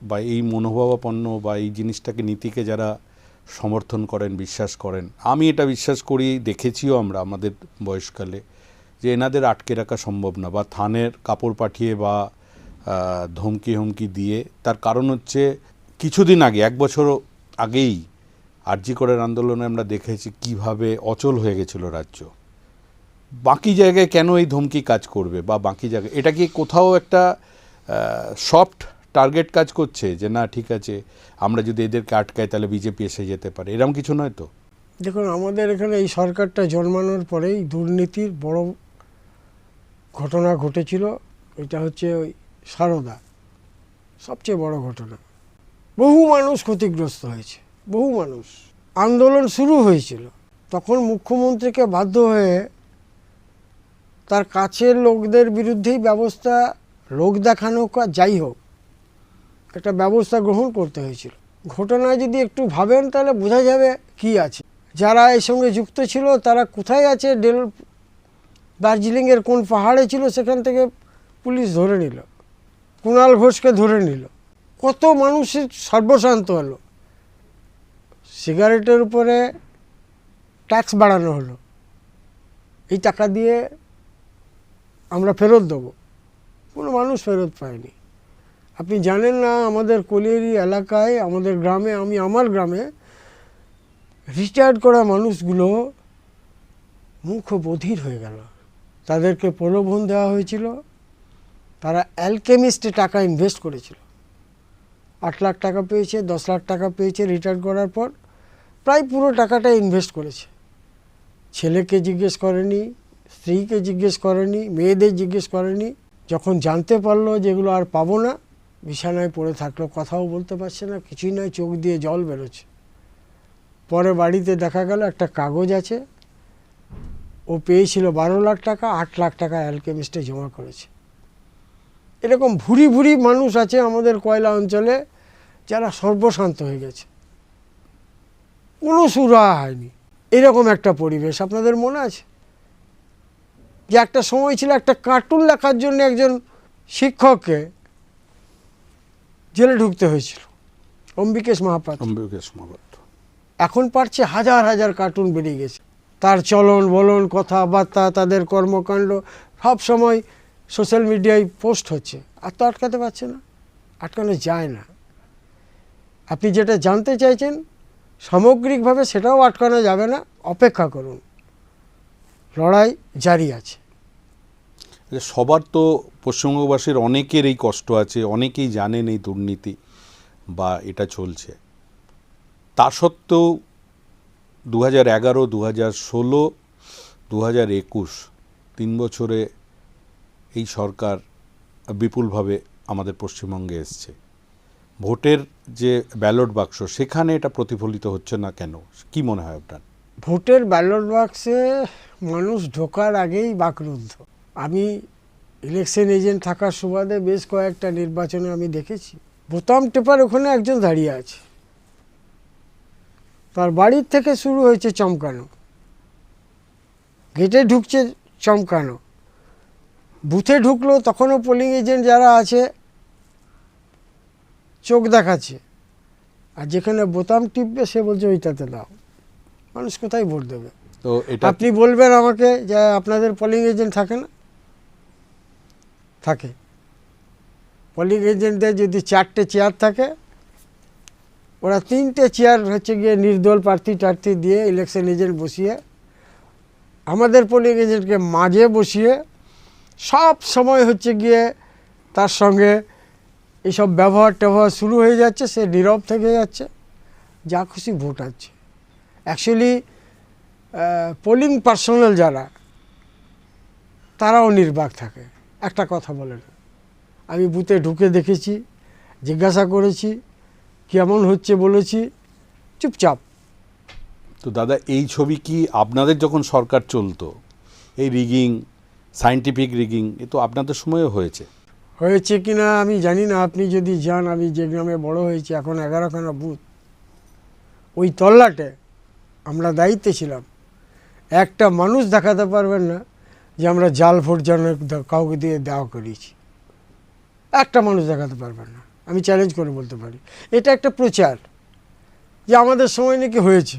বা এই মনোভাবাপন্ন বা এই জিনিসটাকে, নীতিকে যারা সমর্থন করেন, বিশ্বাস করেন, আমি এটা বিশ্বাস করি, দেখেছিও আমরা আমাদের বয়সকালে, যে এনাদের আটকে রাখা সম্ভব না, বা থানের কাপড় পাঠিয়ে বা ধমকি দিয়ে। তার কারণ হচ্ছে কিছুদিন আগে, 1 বছর আগেই আরজি করের আন্দোলনে আমরা দেখেছি কিভাবে অচল হয়ে গেছিল রাজ্য। বাকি জায়গায় কেন এই ধমকি কাজ করবে, বা বাকি জায়গায় এটা কি কোথাও একটা সফট টার্গেট কাজ করছে, যে না ঠিক আছে, আমরা যদি এদেরকে আটকাই তাহলে বিজেপি এসে যেতে পারে, এরকম কিছু নয় তো? দেখুন, আমাদের এখানে এই সরকারটা জন্মানোর পরেই দুর্নীতির বড় ঘটনা ঘটেছিল। এটা হচ্ছে ওই সারদা, সবচেয়ে বড় ঘটনা। বহু মানুষ ক্ষতিগ্রস্ত হয়েছে, বহু মানুষ। আন্দোলন শুরু হয়েছিল, তখন মুখ্যমন্ত্রীকে বাধ্য হয়ে তার কাছের লোকদের বিরুদ্ধেই ব্যবস্থা, লোক দেখানো যাই হোক, একটা ব্যবস্থা গ্রহণ করতে হয়েছিল। ঘটনা যদি একটু ভাবেন তাহলে বোঝা যাবে কি আছে। যারা এর সঙ্গে যুক্ত ছিল তারা কোথায় আছে, দার্জিলিংয়ের কোন পাহাড়ে ছিল, সেখান থেকে পুলিশ ধরে নিল, কুণাল ঘোষকে ধরে নিল, কত মানুষের সর্বশান্ত হলো। সিগারেটের উপরে ট্যাক্স বাড়ানো হলো, এই টাকা দিয়ে আমরা ফেরত দেবো, কোনো মানুষ ফেরত পায়নি। আপনি জানেন না, আমাদের কোলিয়ারি এলাকায়, আমাদের গ্রামে, আমি আমার গ্রামে রিটায়ার্ড করা মানুষগুলো মুখ বধির হয়ে গেল। তাদেরকে প্রলোভন দেওয়া হয়েছিল, তারা অ্যালকেমিস্টে টাকা ইনভেস্ট করেছিল, 8 লাখ টাকা পেয়েছে, 10 লাখ টাকা পেয়েছে রিটায়ার্ড করার পর, প্রায় পুরো টাকাটা ইনভেস্ট করেছে। ছেলেকে জিজ্ঞেস করেনি, স্ত্রীকে জিজ্ঞেস করেনি, মেয়েদের জিজ্ঞেস করেনি। যখন জানতে পারলো যেগুলো আর পাবো না, বিছানায় পড়ে থাকলো, কথাও বলতে পারছে না, কিছুই নয়, চোখ দিয়ে জল বেরোচ্ছে। পরে বাড়িতে দেখা গেল একটা কাগজ আছে, ও পেয়েছিল 12 লাখ টাকা, 8 লাখ টাকা অ্যালকেমিস্টে জমা করেছে। এরকম ভুরি ভুরি মানুষ আছে আমাদের কয়লা অঞ্চলে যারা সর্বশান্ত হয়ে গেছে, কোনো সুরাহা হয়নি। এরকম একটা পরিবেশ আপনাদের মনে আছে যে একটা সময় ছিল একটা কার্টুন লেখার জন্য একজন শিক্ষককে জেলে ঢুকতে হয়েছিল, অম্বিকেশ মহাপাত্র। এখন পারছে হাজার হাজার কার্টুন বেরিয়ে গেছে, তার চলন বলন, কথাবার্তা, তাদের কর্মকাণ্ড সব সময় সোশ্যাল মিডিয়ায় পোস্ট হচ্ছে, আর তো আটকাতে পারছে না, আটকানো যায় না। আপনি যেটা জানতে চাইছেন সামগ্রিকভাবে সেটাও আটকানো যাবে না, অপেক্ষা করুন, লড়াই জারি আছে। সবার তো পশ্চিমবঙ্গবাসীর অনেকের এই কষ্ট আছে, অনেকেই জানেন এই দুর্নীতি বা এটা চলছে। তা সত্ত্বেও 2011, 2016, 2021 3 বছরে এই সরকার বিপুলভাবে আমাদের পশ্চিমবঙ্গে এসছে। ভোটের যে ব্যালট বাক্স সেখানে এটা প্রতিফলিত হচ্ছে না কেন, কি মনে হয় আপনার? ভোটের ব্যালট বাক্সে মানুষ ঢোকার আগেই বাকরুদ্ধ। আমি ইলেকশন এজেন্ট থাকার সুবাদে বেশ কয়েকটা নির্বাচনে আমি দেখেছি, বোতাম টেপার ওখানে একজন দাঁড়িয়ে আছে, তার বাড়ির থেকে শুরু হয়েছে চমকানো, গেটে ঢুকছে চমকানো, বুথে ঢুকলো তখনও পোলিং এজেন্ট যারা আছে চোখ দেখাচ্ছে, আর যেখানে বোতাম টিপবে সে বলছে ওইটাতে দাও। মানুষ কোথায় ভোট দেবে? তো এটা আপনি বলবেন আমাকে যে আপনাদের পোলিং এজেন্ট থাকে না? থাকে। পোলিং এজেন্টদের যদি 4টে চেয়ার থাকে, ওরা 3টে চেয়ার হচ্ছে গিয়ে নির্দল প্রার্থী দিয়ে ইলেকশন এজেন্ট বসিয়ে, আমাদের পোলিং এজেন্টকে মাঝে বসিয়ে সব সময় হচ্ছে গিয়ে তার সঙ্গে এইসব ব্যবহার শুরু হয়ে যাচ্ছে, সে নীরব থেকে যাচ্ছে, যা খুশি ভোট আছে। অ্যাকচুয়ালি পোলিং পার্সোনাল যারা, তারাও নির্বাক থাকে, একটা কথা বলে না। আমি বুথে ঢুকে দেখেছি, জিজ্ঞাসা করেছি কেমন হচ্ছে, বলেছি, চুপচাপ। তো দাদা, এই ছবি কি আপনাদের যখন সরকার চলতো, এই রিগিং, সায়েন্টিফিক রিগিং, এ তো আপনাদের সময়ও হয়েছে কিনা আমি জানি না। আপনি যদি যান, আমি যে গ্রামে বড় হয়েছি, এখন 11খানা বুথ, ওই তল্লাটে আমরা দায়িত্বে ছিলাম, একটা মানুষ দেখাতে পারবেন না যে আমরা জাল ভোট যেন কাউকে দিয়ে দেওয়া করিয়েছি, একটা মানুষ দেখাতে পারবেন না। আমি চ্যালেঞ্জ করে বলতে পারি, এটা একটা প্রচার যে আমাদের সময় নাকি হয়েছে।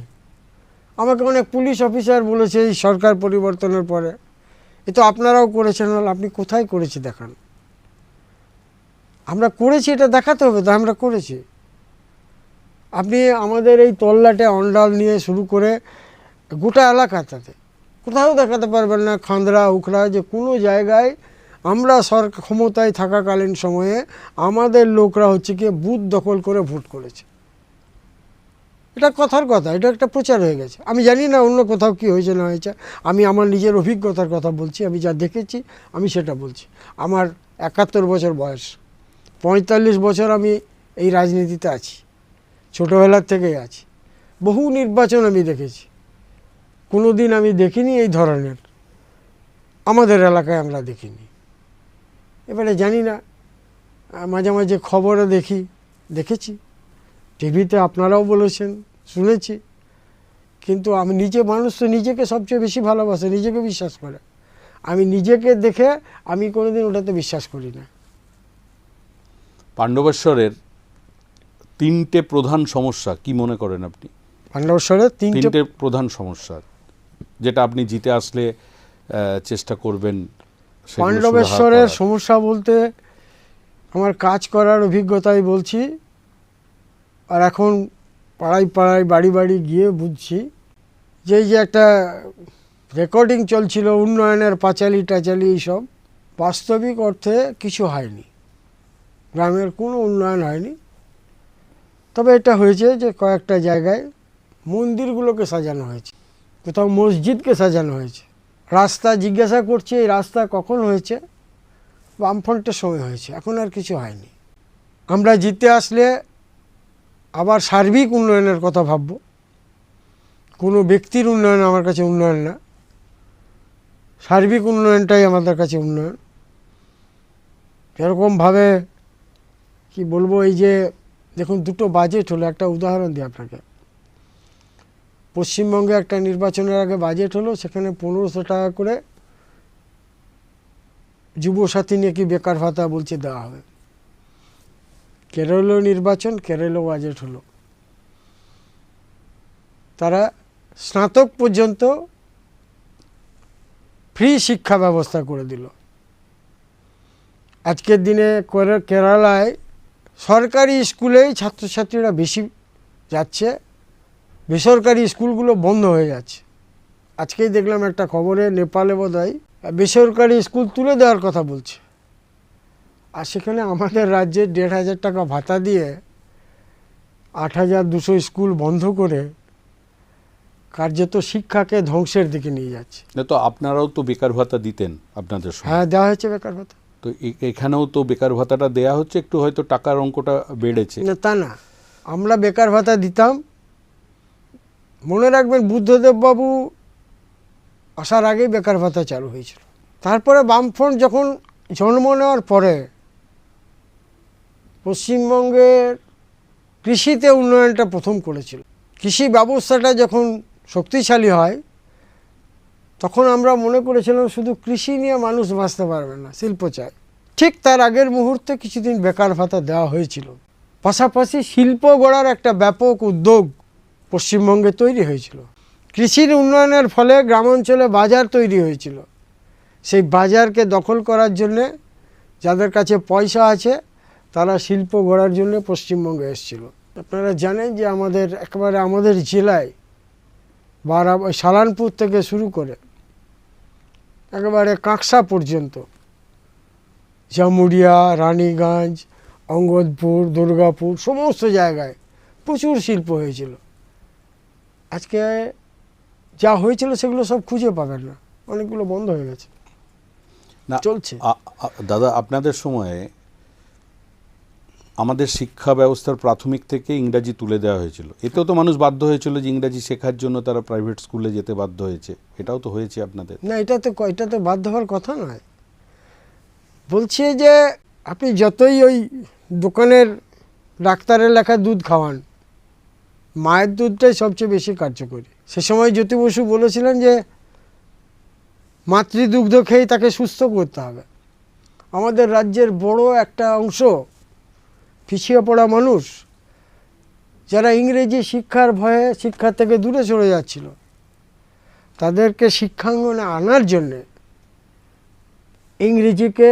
আমাকে অনেক পুলিশ অফিসার বলেছে এই সরকার পরিবর্তনের পরে, এ তো আপনারাও করেছেন, আপনি কোথায় করেছি দেখান। আমরা করেছি এটা দেখাতে হবে, তো আমরা করেছি। আপনি আমাদের এই তল্লাটে অন্ডাল নিয়ে শুরু করে গোটা এলাকাটাতে কোথাও দেখাতে পারবেন না, খান্দরা উখড়া, যে কোনো জায়গায় আমরা সরকার ক্ষমতায় থাকাকালীন সময়ে আমাদের লোকরা হচ্ছে কি বুথ দখল করে ভোট করেছে। এটা কথার কথা, এটা একটা প্রচার হয়ে গেছে। আমি জানি না অন্য কোথাও কি হয়েছে না হয়েছে, আমি আমার নিজের অভিজ্ঞতার কথা বলছি, আমি যা দেখেছি আমি সেটা বলছি। আমার 71 বছর বয়স, 45 বছর আমি এই রাজনীতিতে আছি, ছোটোবেলার থেকেই আছি, বহু নির্বাচন আমি দেখেছি, কোনো দিন আমি দেখিনি এই ধরনের, আমাদের এলাকায় আমরা দেখিনি। এবারে জানি না, মাঝে মাঝে খবরে দেখেছি, টিভিতে আপনারাও বলেছেন, শুনেছি, কিন্তু আমি নিজে, মানুষ তো নিজেকে সবচেয়ে বেশি ভালোবাসে, নিজেকে বিশ্বাস করে। আমি নিজেকে দেখে আমি কোনোদিন ওটাতে বিশ্বাস করি না। পাণ্ডবেশ্বরের 3টে প্রধান সমস্যা কি মনে করেন আপনি? পাণ্ডবেশ্বরের 3টে প্রধান সমস্যা যেটা আপনি জিতে আসলে চেষ্টা করবেন। পাণ্ডবেশ্বরের সমস্যা বলতে আমার কাজ করার অভিজ্ঞতাই বলছি, আর এখন পাড়ায় পাড়ায় বাড়ি বাড়ি গিয়ে বুঝছি যে এই যে একটা রেকর্ডিং চলছিল উন্নয়নের পাঁচালি টাচালি, এইসব বাস্তবিক অর্থে কিছু হয়নি, গ্রামের কোনো উন্নয়ন হয়নি। তবে এটা হয়েছে যে কয়েকটা জায়গায় মন্দিরগুলোকে সাজানো হয়েছে, কোথাও মসজিদকে সাজানো হয়েছে, রাস্তা জিজ্ঞাসা করছে এই রাস্তা কখন হয়েছে, বামফ্রন্টের সময় হয়েছে, এখন আর কিছু হয়নি। আমরা জিতে আসলে আবার সার্বিক উন্নয়নের কথা ভাবব, কোনো ব্যক্তির উন্নয়ন আমার কাছে উন্নয়ন না, সার্বিক উন্নয়নটাই আমাদের কাছে উন্নয়ন। এরকমভাবে কি বলবো, এই যে দেখুন দুটো বাজেট হলো, একটা উদাহরণ দিই আপনাকে। পশ্চিমবঙ্গে একটা নির্বাচনের আগে বাজেট হলো, সেখানে 1500 টাকা করে যুবসাথী নিয়ে কি বেকার ভাতা বলছে দেওয়া হবে। কেরলেও নির্বাচন, কেরলেও বাজেট হলো, তারা স্নাতক পর্যন্ত ফ্রি শিক্ষা ব্যবস্থা করে দিল। আজকের দিনে কেরালায় সরকারি স্কুলেই ছাত্রছাত্রীরা বেশি যাচ্ছে, বেসরকারি স্কুলগুলো বন্ধ হয়ে যাচ্ছে। আজকেই দেখলাম একটা খবরে, নেপালে বোধহয় বেসরকারি স্কুল তুলে দেওয়ার কথা বলছে, আর সেখানে আমাদের রাজ্যে 1500 টাকা ভাতা দিয়ে 8200 স্কুল বন্ধ করে কার্যত শিক্ষাকে ধ্বংসের দিকে নিয়ে যাচ্ছে। না তো আপনারাও তো বেকার ভাতা দিতেন আপনাদের সময়। হ্যাঁ, দেওয়া হয়েছে বেকার ভাতা। তো এখানেও তো বেকার ভাতাটা দেয়া হচ্ছে, একটু হয়তো টাকার অঙ্কটা বেড়েছে। না তা না, আমরা বেকার ভাতা দিতাম। মনে রাখবেন বুদ্ধদেব বাবু আসার আগেই বেকার ভাতা চালু হয়েছিল। তারপরে বামফ্রন্ট যখন জন্ম নেওয়ার পরে পশ্চিমবঙ্গের কৃষিতে উন্নয়নটা প্রথম করেছিল। কৃষি ব্যবস্থাটা যখন শক্তিশালী হয় তখন আমরা মনে করেছিলাম শুধু কৃষি নিয়ে মানুষ বাঁচতে পারবে না, শিল্প চাই। ঠিক তার আগের মুহূর্তে কিছুদিন বেকার ভাতা দেওয়া হয়েছিল। পাশাপাশি শিল্প গড়ার একটা ব্যাপক উদ্যোগ পশ্চিমবঙ্গে তৈরি হয়েছিল। কৃষির উন্নয়নের ফলে গ্রামাঞ্চলে বাজার তৈরি হয়েছিল। সেই বাজারকে দখল করার জন্যে যাদের কাছে পয়সা আছে তারা শিল্প গড়ার জন্য পশ্চিমবঙ্গে এসেছিল। আপনারা জানেন যে আমাদের জেলায় সালানপুর থেকে শুরু করে একেবারে কাঁকসা পর্যন্ত, জামুরিয়া, রানীগঞ্জ, অঙ্গদপুর, দুর্গাপুর, সমস্ত জায়গায় প্রচুর শিল্প হয়েছিল। আজকে যা হয়েছিল সেগুলো সব খুঁজে পাবেন না, অনেকগুলো বন্ধ হয়ে গেছে, না চলছে। দাদা, আপনাদের সময়ে আমাদের শিক্ষা ব্যবস্থার প্রাথমিক থেকে ইংরাজি তুলে দেওয়া হয়েছিল। এতেও তো মানুষ বাধ্য হয়েছিল যে ইংরাজি শেখার জন্য তারা প্রাইভেট স্কুলে যেতে বাধ্য হয়েছে। এটাও তো হয়েছে আপনাদের। না, এটা তো বাধ্য হওয়ার কথা নয়। বলছে যে আপনি যতই ওই দোকানের ডাক্তারের লেখা দুধ খাওয়ান, মায়ের দুধটাই সবচেয়ে বেশি কার্যকরী। সে সময় জ্যোতি বসু বলেছিলেন যে মাতৃদুগ্ধ খেয়েই তাকে সুস্থ করতে হবে। আমাদের রাজ্যের বড় একটা অংশ পিছিয়ে পড়া মানুষ, যারা ইংরেজি শিক্ষার ভয়ে শিক্ষা থেকে দূরে সরে যাচ্ছিল, তাদেরকে শিক্ষাঙ্গনে আনার জন্যে ইংরেজিকে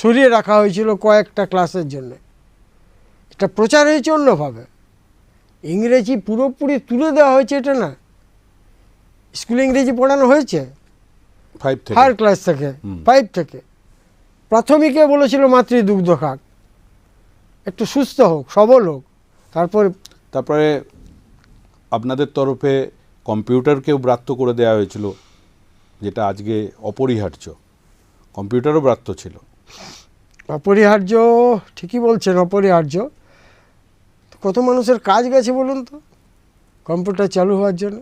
সরিয়ে রাখা হয়েছিল কয়েকটা ক্লাসের জন্য। এটা প্রচার হয়েছে অন্যভাবে, ইংরেজি পুরোপুরি তুলে দেওয়া হয়েছে এটা না। স্কুলে ইংরেজি পড়ানো হয়েছে 5 ক্লাস থেকে, 5 থেকে। প্রাথমিকে বলেছিল মাতৃদুগ্ধ খাক, একটু সুস্থ হোক, সবল হোক। তারপরে আপনাদের তরফে কম্পিউটারকেও ব্রাত্য করে দেওয়া হয়েছিল, যেটা আজকে অপরিহার্য। কম্পিউটারও ব্রাত্য ছিল। অপরিহার্য, ঠিকই বলছেন, অপরিহার্য। কত মানুষের কাজ গেছে বলুন তো কম্পিউটার চালু হওয়ার জন্য।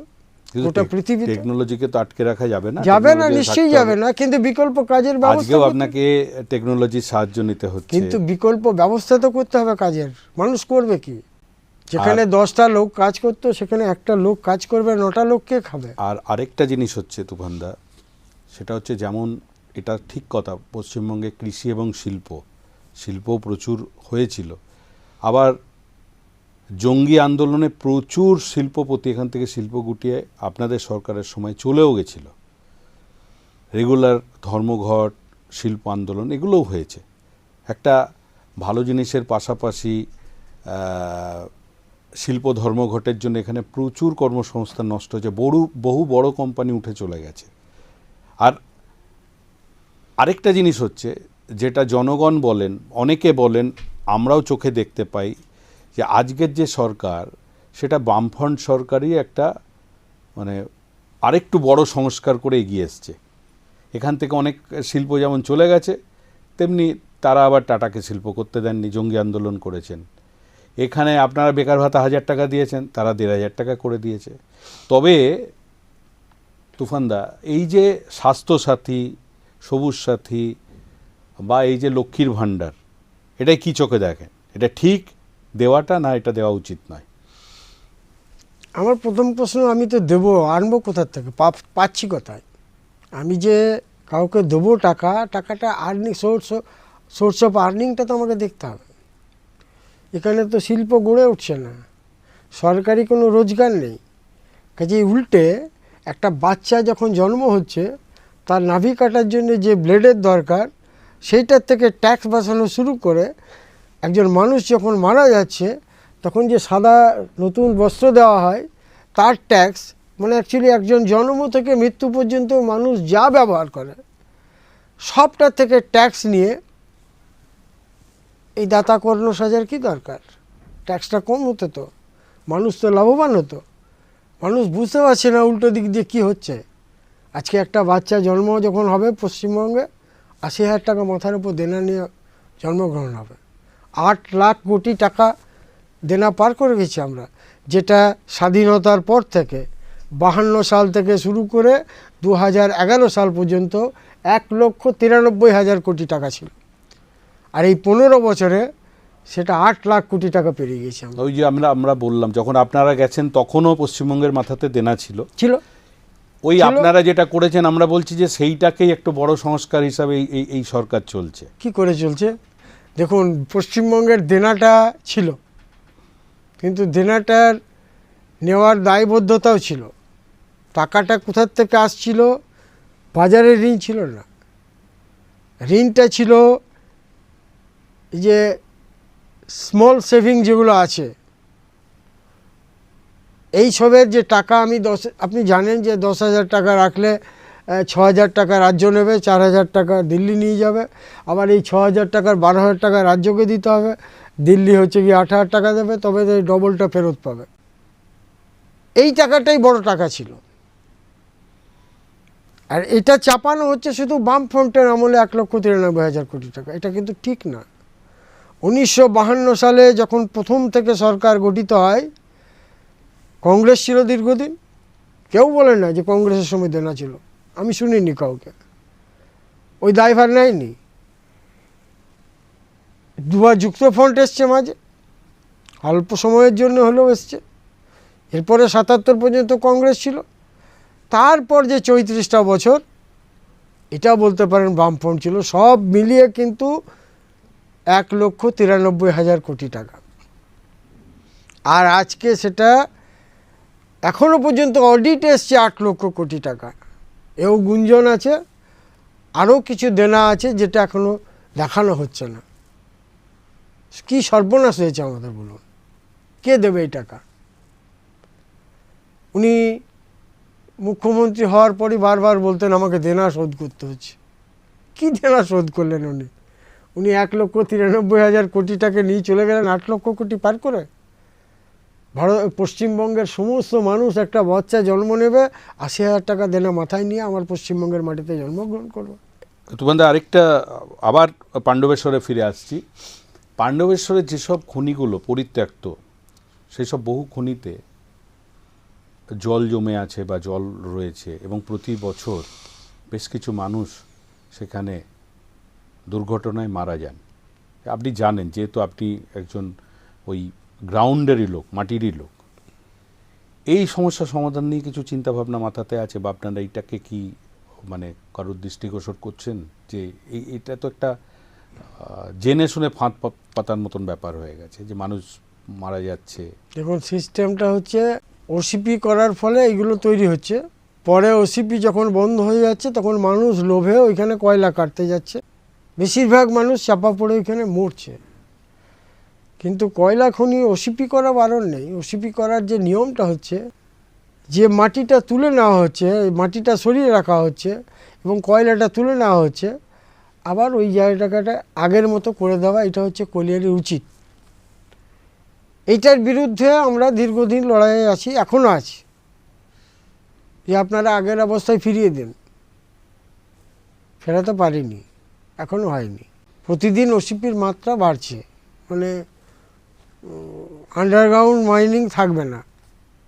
গোটা পৃথিবীতে টেকনোলজিকে তো আটকে রাখা যাবে না, নিশ্চয়ই যাবে না, কিন্তু বিকল্প কাজের ব্যবস্থা। আজকেও আপনাকে টেকনোলজির সাহায্য নিতে হচ্ছে, কিন্তু বিকল্প ব্যবস্থা তো করতে হবে কাজের। মানুষ করবে কি? যেখানে 10টা লোক কাজ করতো সেখানে একটা লোক কাজ করবে, 9টা লোক কে খাবে? আর আরেকটা জিনিস হচ্ছে তুফানদা, সেটা হচ্ছে যেমন এটা ঠিক কথা, পশ্চিমবঙ্গে কৃষি এবং শিল্প প্রচুর হয়েছিল। আবার জঙ্গি আন্দোলনে প্রচুর শিল্পপতি এখান থেকে শিল্প গুটিয়ে আপনাদের সরকারের সময় চলেও গেছিল। রেগুলার ধর্মঘট, শিল্প আন্দোলন এগুলোও হয়েছে। একটা ভালো জিনিসের পাশাপাশি শিল্প ধর্মঘটের জন্য এখানে প্রচুর কর্মসংস্থান নষ্ট হয়েছে, বহু বড় কোম্পানি উঠে চলে গেছে। আর আরেকটা জিনিস হচ্ছে, যেটা জনগণ বলেন, অনেকে বলেন, আমরাও চোখে দেখতে পাই, যে আজকের যে সরকার সেটা বামফ্রন্ট সরকারই একটা মানে আরেকটু বড় সংস্কার করে এগিয়ে এসছে। এখান থেকে অনেক শিল্প যেমন চলে গেছে, তেমনি তারা আবার টাটাকে শিল্প করতে দেননি, জঙ্গি আন্দোলন করেছেন। এখানে আপনারা বেকার ভাতা 1000 টাকা দিয়েছেন, তারা 1500 টাকা করে দিয়েছে। তবে তুফানদা, এই যে স্বাস্থ্যসাথী, সবুজ সাথী বা এই যে লক্ষ্মীর ভাণ্ডার, এটাই কি চোখে দেখেন? এটা ঠিক দেওয়াটা, না এটা দেওয়া উচিত নয়? আমার প্রথম প্রশ্ন, আমি তো দেবো, আনবো কোথার থেকে, পাচ্ছি কোথায়? আমি যে কাউকে দেবো টাকাটা আর্নিং সোর্স অফ আর্নিংটা তো আমাকে দেখতে হবে। এখানে তো শিল্প গড়ে উঠছে না, সরকারি কোনো রোজগার নেই। কাজেই উল্টে একটা বাচ্চা যখন জন্ম হচ্ছে, তার নাভি কাটার জন্য যে ব্লেডের দরকার, সেইটার থেকে ট্যাক্স বসানো শুরু করে একজন মানুষ যখন মারা যাচ্ছে তখন যে সাদা নতুন বস্ত্র দেওয়া হয় তার ট্যাক্স, মানে অ্যাকচুয়ালি একজন জন্ম থেকে মৃত্যু পর্যন্ত মানুষ যা ব্যবহার করে সবটার থেকে ট্যাক্স নিয়ে এই দাতা কর্ণ সাজার কী দরকার? ট্যাক্সটা কম হতো তো মানুষ তো লাভবান হতো। মানুষ বুঝতে পারছে না উল্টো দিক দিয়ে কী হচ্ছে। আজকে একটা বাচ্চা জন্ম যখন হবে পশ্চিমবঙ্গে, 80,000 টাকা মাথার উপর দেনা নিয়ে জন্মগ্রহণ হবে। 8 লাখ কোটি টাকা দেনা পার করে গেছি আমরা, যেটা স্বাধীনতার পর থেকে 52 সাল থেকে শুরু করে 2011 সাল পর্যন্ত 1,93,000 কোটি টাকা ছিল। আর এই 15 বছরে সেটা 8 লাখ কোটি টাকা পেরিয়ে গেছে। ওই যে আমরা বললাম, যখন আপনারা গেছেন তখনও পশ্চিমবঙ্গের মাথাতে দেনা ছিল। ওই আপনারা যেটা করেছেন, আমরা বলছি যে সেইটাকেই একটু বড় সংস্কার হিসাবে এই সরকার চলছে। কি করে চলছে? দেখুন, পশ্চিমবঙ্গের দেনাটা ছিল, কিন্তু দেনাটার নেওয়ার দায়বদ্ধতাও ছিল। টাকাটা কোথার থেকে আসছিল? বাজারের ঋণ ছিল না, ঋণটা ছিল এই যে স্মল সেভিং যেগুলো আছে, এই সবের যে টাকা আপনি জানেন যে 10,000 টাকা রাখলে 6,000 টাকা রাজ্য নেবে, 4,000 টাকা দিল্লি নিয়ে যাবে। আবার এই 6,000 টাকার 12,000 টাকা রাজ্যকে দিতে হবে, দিল্লি হচ্ছে কি 8,000 টাকা দেবে, তবে এই ডবলটা ফেরত পাবে। এই টাকাটাই বড় টাকা ছিল। আর এটা চাপানো হচ্ছে শুধু বামফ্রন্টের আমলে 1,93,000 কোটি টাকা। এটা কিন্তু ঠিক না। 1952 সালে যখন প্রথম থেকে সরকার গঠিত হয়, কংগ্রেস ছিল দীর্ঘদিন। কেউ বলে না যে কংগ্রেসের সময় দেনা ছিল, আমি শুনিনি কাউকে। ওই দায়ভার নেয়নি। দুবার যুক্তফ্রন্ট এসছে মাঝে, অল্প সময়ের জন্য হলেও এসছে। এরপরে 77 পর্যন্ত কংগ্রেস ছিল। তারপর যে 34টা বছর, এটা বলতে পারেন বামফ্রন্ট ছিল। সব মিলিয়ে কিন্তু 1,93,000 কোটি টাকা। আর আজকে সেটা এখনও পর্যন্ত অডিট এসছে 8 লক্ষ কোটি টাকা। এও গুঞ্জন আছে, আরও কিছু দেনা আছে যেটা এখনও দেখানো হচ্ছে না। কি সর্বনাশ হয়েছে আমাদের, বলুন, কে দেবে এই টাকা? উনি মুখ্যমন্ত্রী হওয়ার পরই বারবার বলতেন আমাকে দেনা শোধ করতে হচ্ছে। কি দেনা শোধ করলেন উনি 1,93,000 কোটি টাকা নিয়ে চলে গেলেন 8 লক্ষ কোটি পার করে। পশ্চিমবঙ্গের সমস্ত মানুষ, একটা বাচ্চা জন্ম নেবে, 80,000 টাকা দেনা মাথায় নিয়ে আমার পশ্চিমবঙ্গের মাটিতে জন্মগ্রহণ করবে। তুফানদা, আরেকটা, আবার পাণ্ডবেশ্বরে ফিরে আসছি। পাণ্ডবেশ্বরের যেসব খনিগুলো পরিত্যক্ত, সেই সব বহু খনিতে জল জমে আছে বা জল রয়েছে, এবং প্রতি বছর বেশ কিছু মানুষ সেখানে দুর্ঘটনায় মারা যান। আপনি জানেন, যেহেতু আপনি একজন ওই গ্রাউন্ডেরই লোক, মাটিরই লোক, এই সমস্যা সমাধান নিয়ে কিছু চিন্তাভাবনা মাথাতে আছে বা আপনারা এইটাকে কি মানে কারোর দৃষ্টিগোচর করছেন যে এটা তো একটা জেনে শুনে ফাঁদ পাতার মতন ব্যাপার হয়ে গেছে, যে মানুষ মারা যাচ্ছে? দেখুন, সিস্টেমটা হচ্ছে ওসিপি করার ফলে এইগুলো তৈরি হচ্ছে। পরে ওসিপি যখন বন্ধ হয়ে যাচ্ছে তখন মানুষ লোভে ওইখানে কয়লা কাটতে যাচ্ছে। বেশিরভাগ মানুষ চাপা পড়ে ওইখানে মরছে। কিন্তু কয়লা খনি ওসিপি করা বারণ নেই। ওসিপি করার যে নিয়মটা হচ্ছে, যে মাটিটা তুলে নেওয়া হচ্ছে, মাটিটা সরিয়ে রাখা হচ্ছে এবং কয়লাটা তুলে নেওয়া হচ্ছে, আবার ওই জায়গাটাকে আগের মতো করে দেওয়া, এটা হচ্ছে কলিয়ারির উচিত। এইটার বিরুদ্ধে আমরা দীর্ঘদিন লড়াইয়ে আছি, এখনও আছি। যে আপনারা আগের অবস্থায় ফিরিয়ে দিন, ফেরাতে পারিনি, এখনও হয়নি। প্রতিদিন ওসিপির মাত্রা বাড়ছে, মানে আন্ডারগ্রাউন্ড মাইনিং থাকবে না,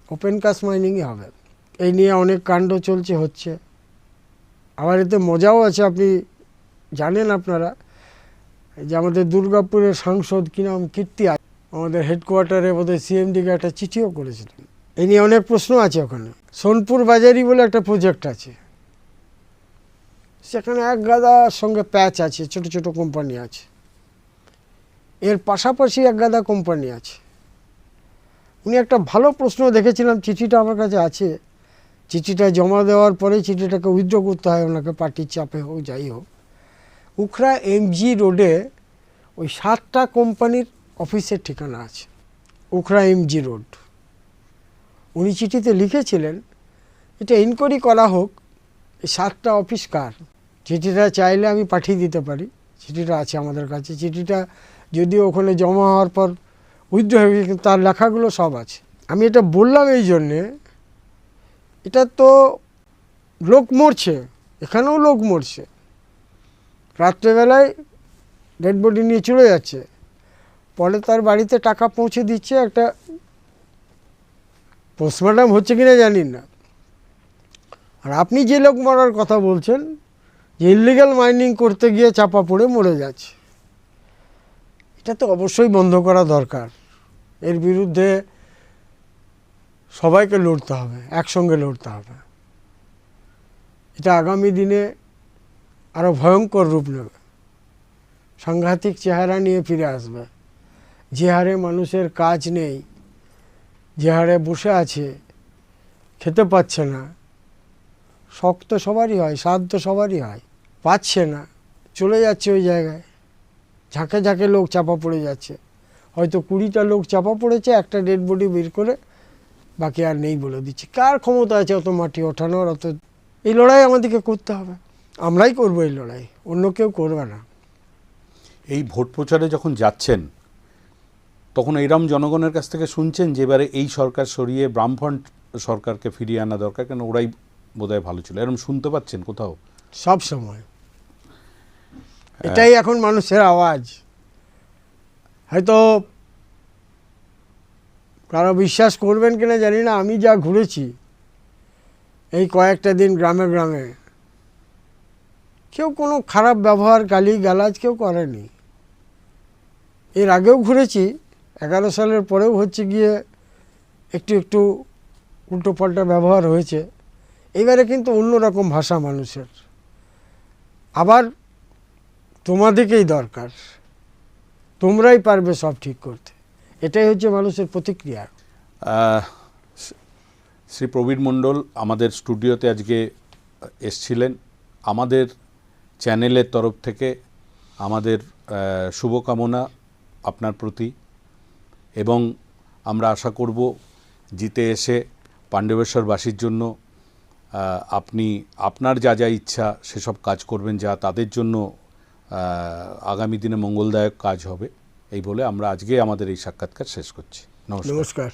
ওপেন কাস্ট মাইনিংই হবে। এই নিয়ে অনেক কাণ্ড চলছে, হচ্ছে। আবার এতে মজাও আছে, আপনি জানেন আপনারা যে আমাদের দুর্গাপুরের সাংসদ কি নাম কীর্তি আমাদের হেডকোয়ার্টারে বোধহয় সিএমডিকে একটা চিঠিও করেছিলেন। এই নিয়ে অনেক প্রশ্ন আছে ওখানে। সোনপুর বাজারি বলে একটা প্রজেক্ট আছে, সেখানে এক গাদার সঙ্গে প্যাচ আছে, ছোট ছোট কোম্পানি আছে। এর পাশাপাশি এক গাদা কোম্পানি আছে। উনি একটা ভালো প্রশ্ন দেখেছিলাম, চিঠিটা আমার কাছে আছে। চিঠিটা জমা দেওয়ার পরে চিঠিটাকে উইথড্র করতে হয় ওনাকে, পার্টির চাপে হোক যাই হোক। উখড়া এমজি রোডে ওই 7টা কোম্পানির অফিসের ঠিকানা আছে, উখড়া এমজি রোড। উনি চিঠিতে লিখেছিলেন এটা ইনকোয়ারি করা হোক, এই 7টা অফিস কার। চিঠিটা চাইলে আমি পাঠিয়ে দিতে পারি, চিঠিটা আছে আমাদের কাছে। চিঠিটা যদিও ওখানে জমা হওয়ার পর উইথড্র হয়ে গেছে, কিন্তু তার লেখাগুলো সব আছে। আমি এটা বললাম এই জন্যে, এটা তো লোক মরছে, এখানেও লোক মরছে। রাত্রেবেলায় ডেড বডি নিয়ে চলে যাচ্ছে, পরে তার বাড়িতে টাকা পৌঁছে দিচ্ছে। একটা পোস্টমর্টম হচ্ছে কিনা জানি না। আর আপনি যে লোক মরার কথা বলছেন, যে ইলিগাল মাইনিং করতে গিয়ে চাপা পড়ে মরে যাচ্ছে, এটা তো অবশ্যই বন্ধ করা দরকার। এর বিরুদ্ধে সবাইকে লড়তে হবে, একসঙ্গে লড়তে হবে। এটা আগামী দিনে আরও ভয়ঙ্কর রূপ নেবে, সাংঘাতিক চেহারা নিয়ে ফিরে আসবে। যে হারে মানুষের কাজ নেই, যে হারে বসে আছে, খেতে পাচ্ছে না, শখ তো সবারই হয়, স্বাদ তো সবারই হয়, পাচ্ছে না, চলে যাচ্ছে ওই জায়গায়। ঝাঁকে ঝাঁকে লোক চাপা পড়ে যাচ্ছে, হয়তো 20টা লোক চাপা পড়েছে, একটা ডেড বডি বের করে বাকি আর নেই বলে দিচ্ছে। কার ক্ষমতা আছে অত মাটি ওঠানোর? অত এই লড়াই আমাদেরকে করতে হবে, আমরাই করবো এই লড়াই, অন্য কেউ করবে না। এই ভোট প্রচারে যখন যাচ্ছেন তখন এইরকম জনগণের কাছ থেকে শুনছেন যে এবারে এই সরকার সরিয়ে বামফ্রন্ট সরকারকে ফিরিয়ে আনা দরকার, কেন ওরাই বোধহয় ভালো ছিল, এরকম শুনতে পাচ্ছেন কোথাও? সব সময় এটাই এখন মানুষের আওয়াজ। হয়তো কারো বিশ্বাস করবেন কিনা জানি না, আমি যা ঘুরেছি এই কয়েকটা দিন গ্রামে গ্রামে, কেউ কোনো খারাপ ব্যবহার, গালি গালাজ কেউ করেনি। এর আগেও ঘুরেছি, 11 সালের পরেও হচ্ছে গিয়ে একটু একটু উল্টো পাল্টা ব্যবহার হয়েছে। এবারে কিন্তু অন্যরকম ভাষা মানুষের। আবার তোমাদেরকেই দরকার, তোমরাই পারবে সব ঠিক করতে, এটাই হচ্ছে মানুষের প্রতিক্রিয়া। শ্রী প্রবীর মণ্ডল আমাদের স্টুডিওতে আজকে এসছিলেন। আমাদের চ্যানেলের তরফ থেকে আমাদের শুভকামনা আপনার প্রতি, এবং আমরা আশা করব জিতে এসে পাণ্ডবেশ্বরবাসীর জন্য আপনি আপনার যা যা ইচ্ছা সেসব কাজ করবেন, যা তাদের জন্য আগামী দিনে মঙ্গলদায়ক কাজ হবে। এই বলে আমরা আজকে আমাদের এই সাক্ষাৎকার শেষ করছি। নমস্কার।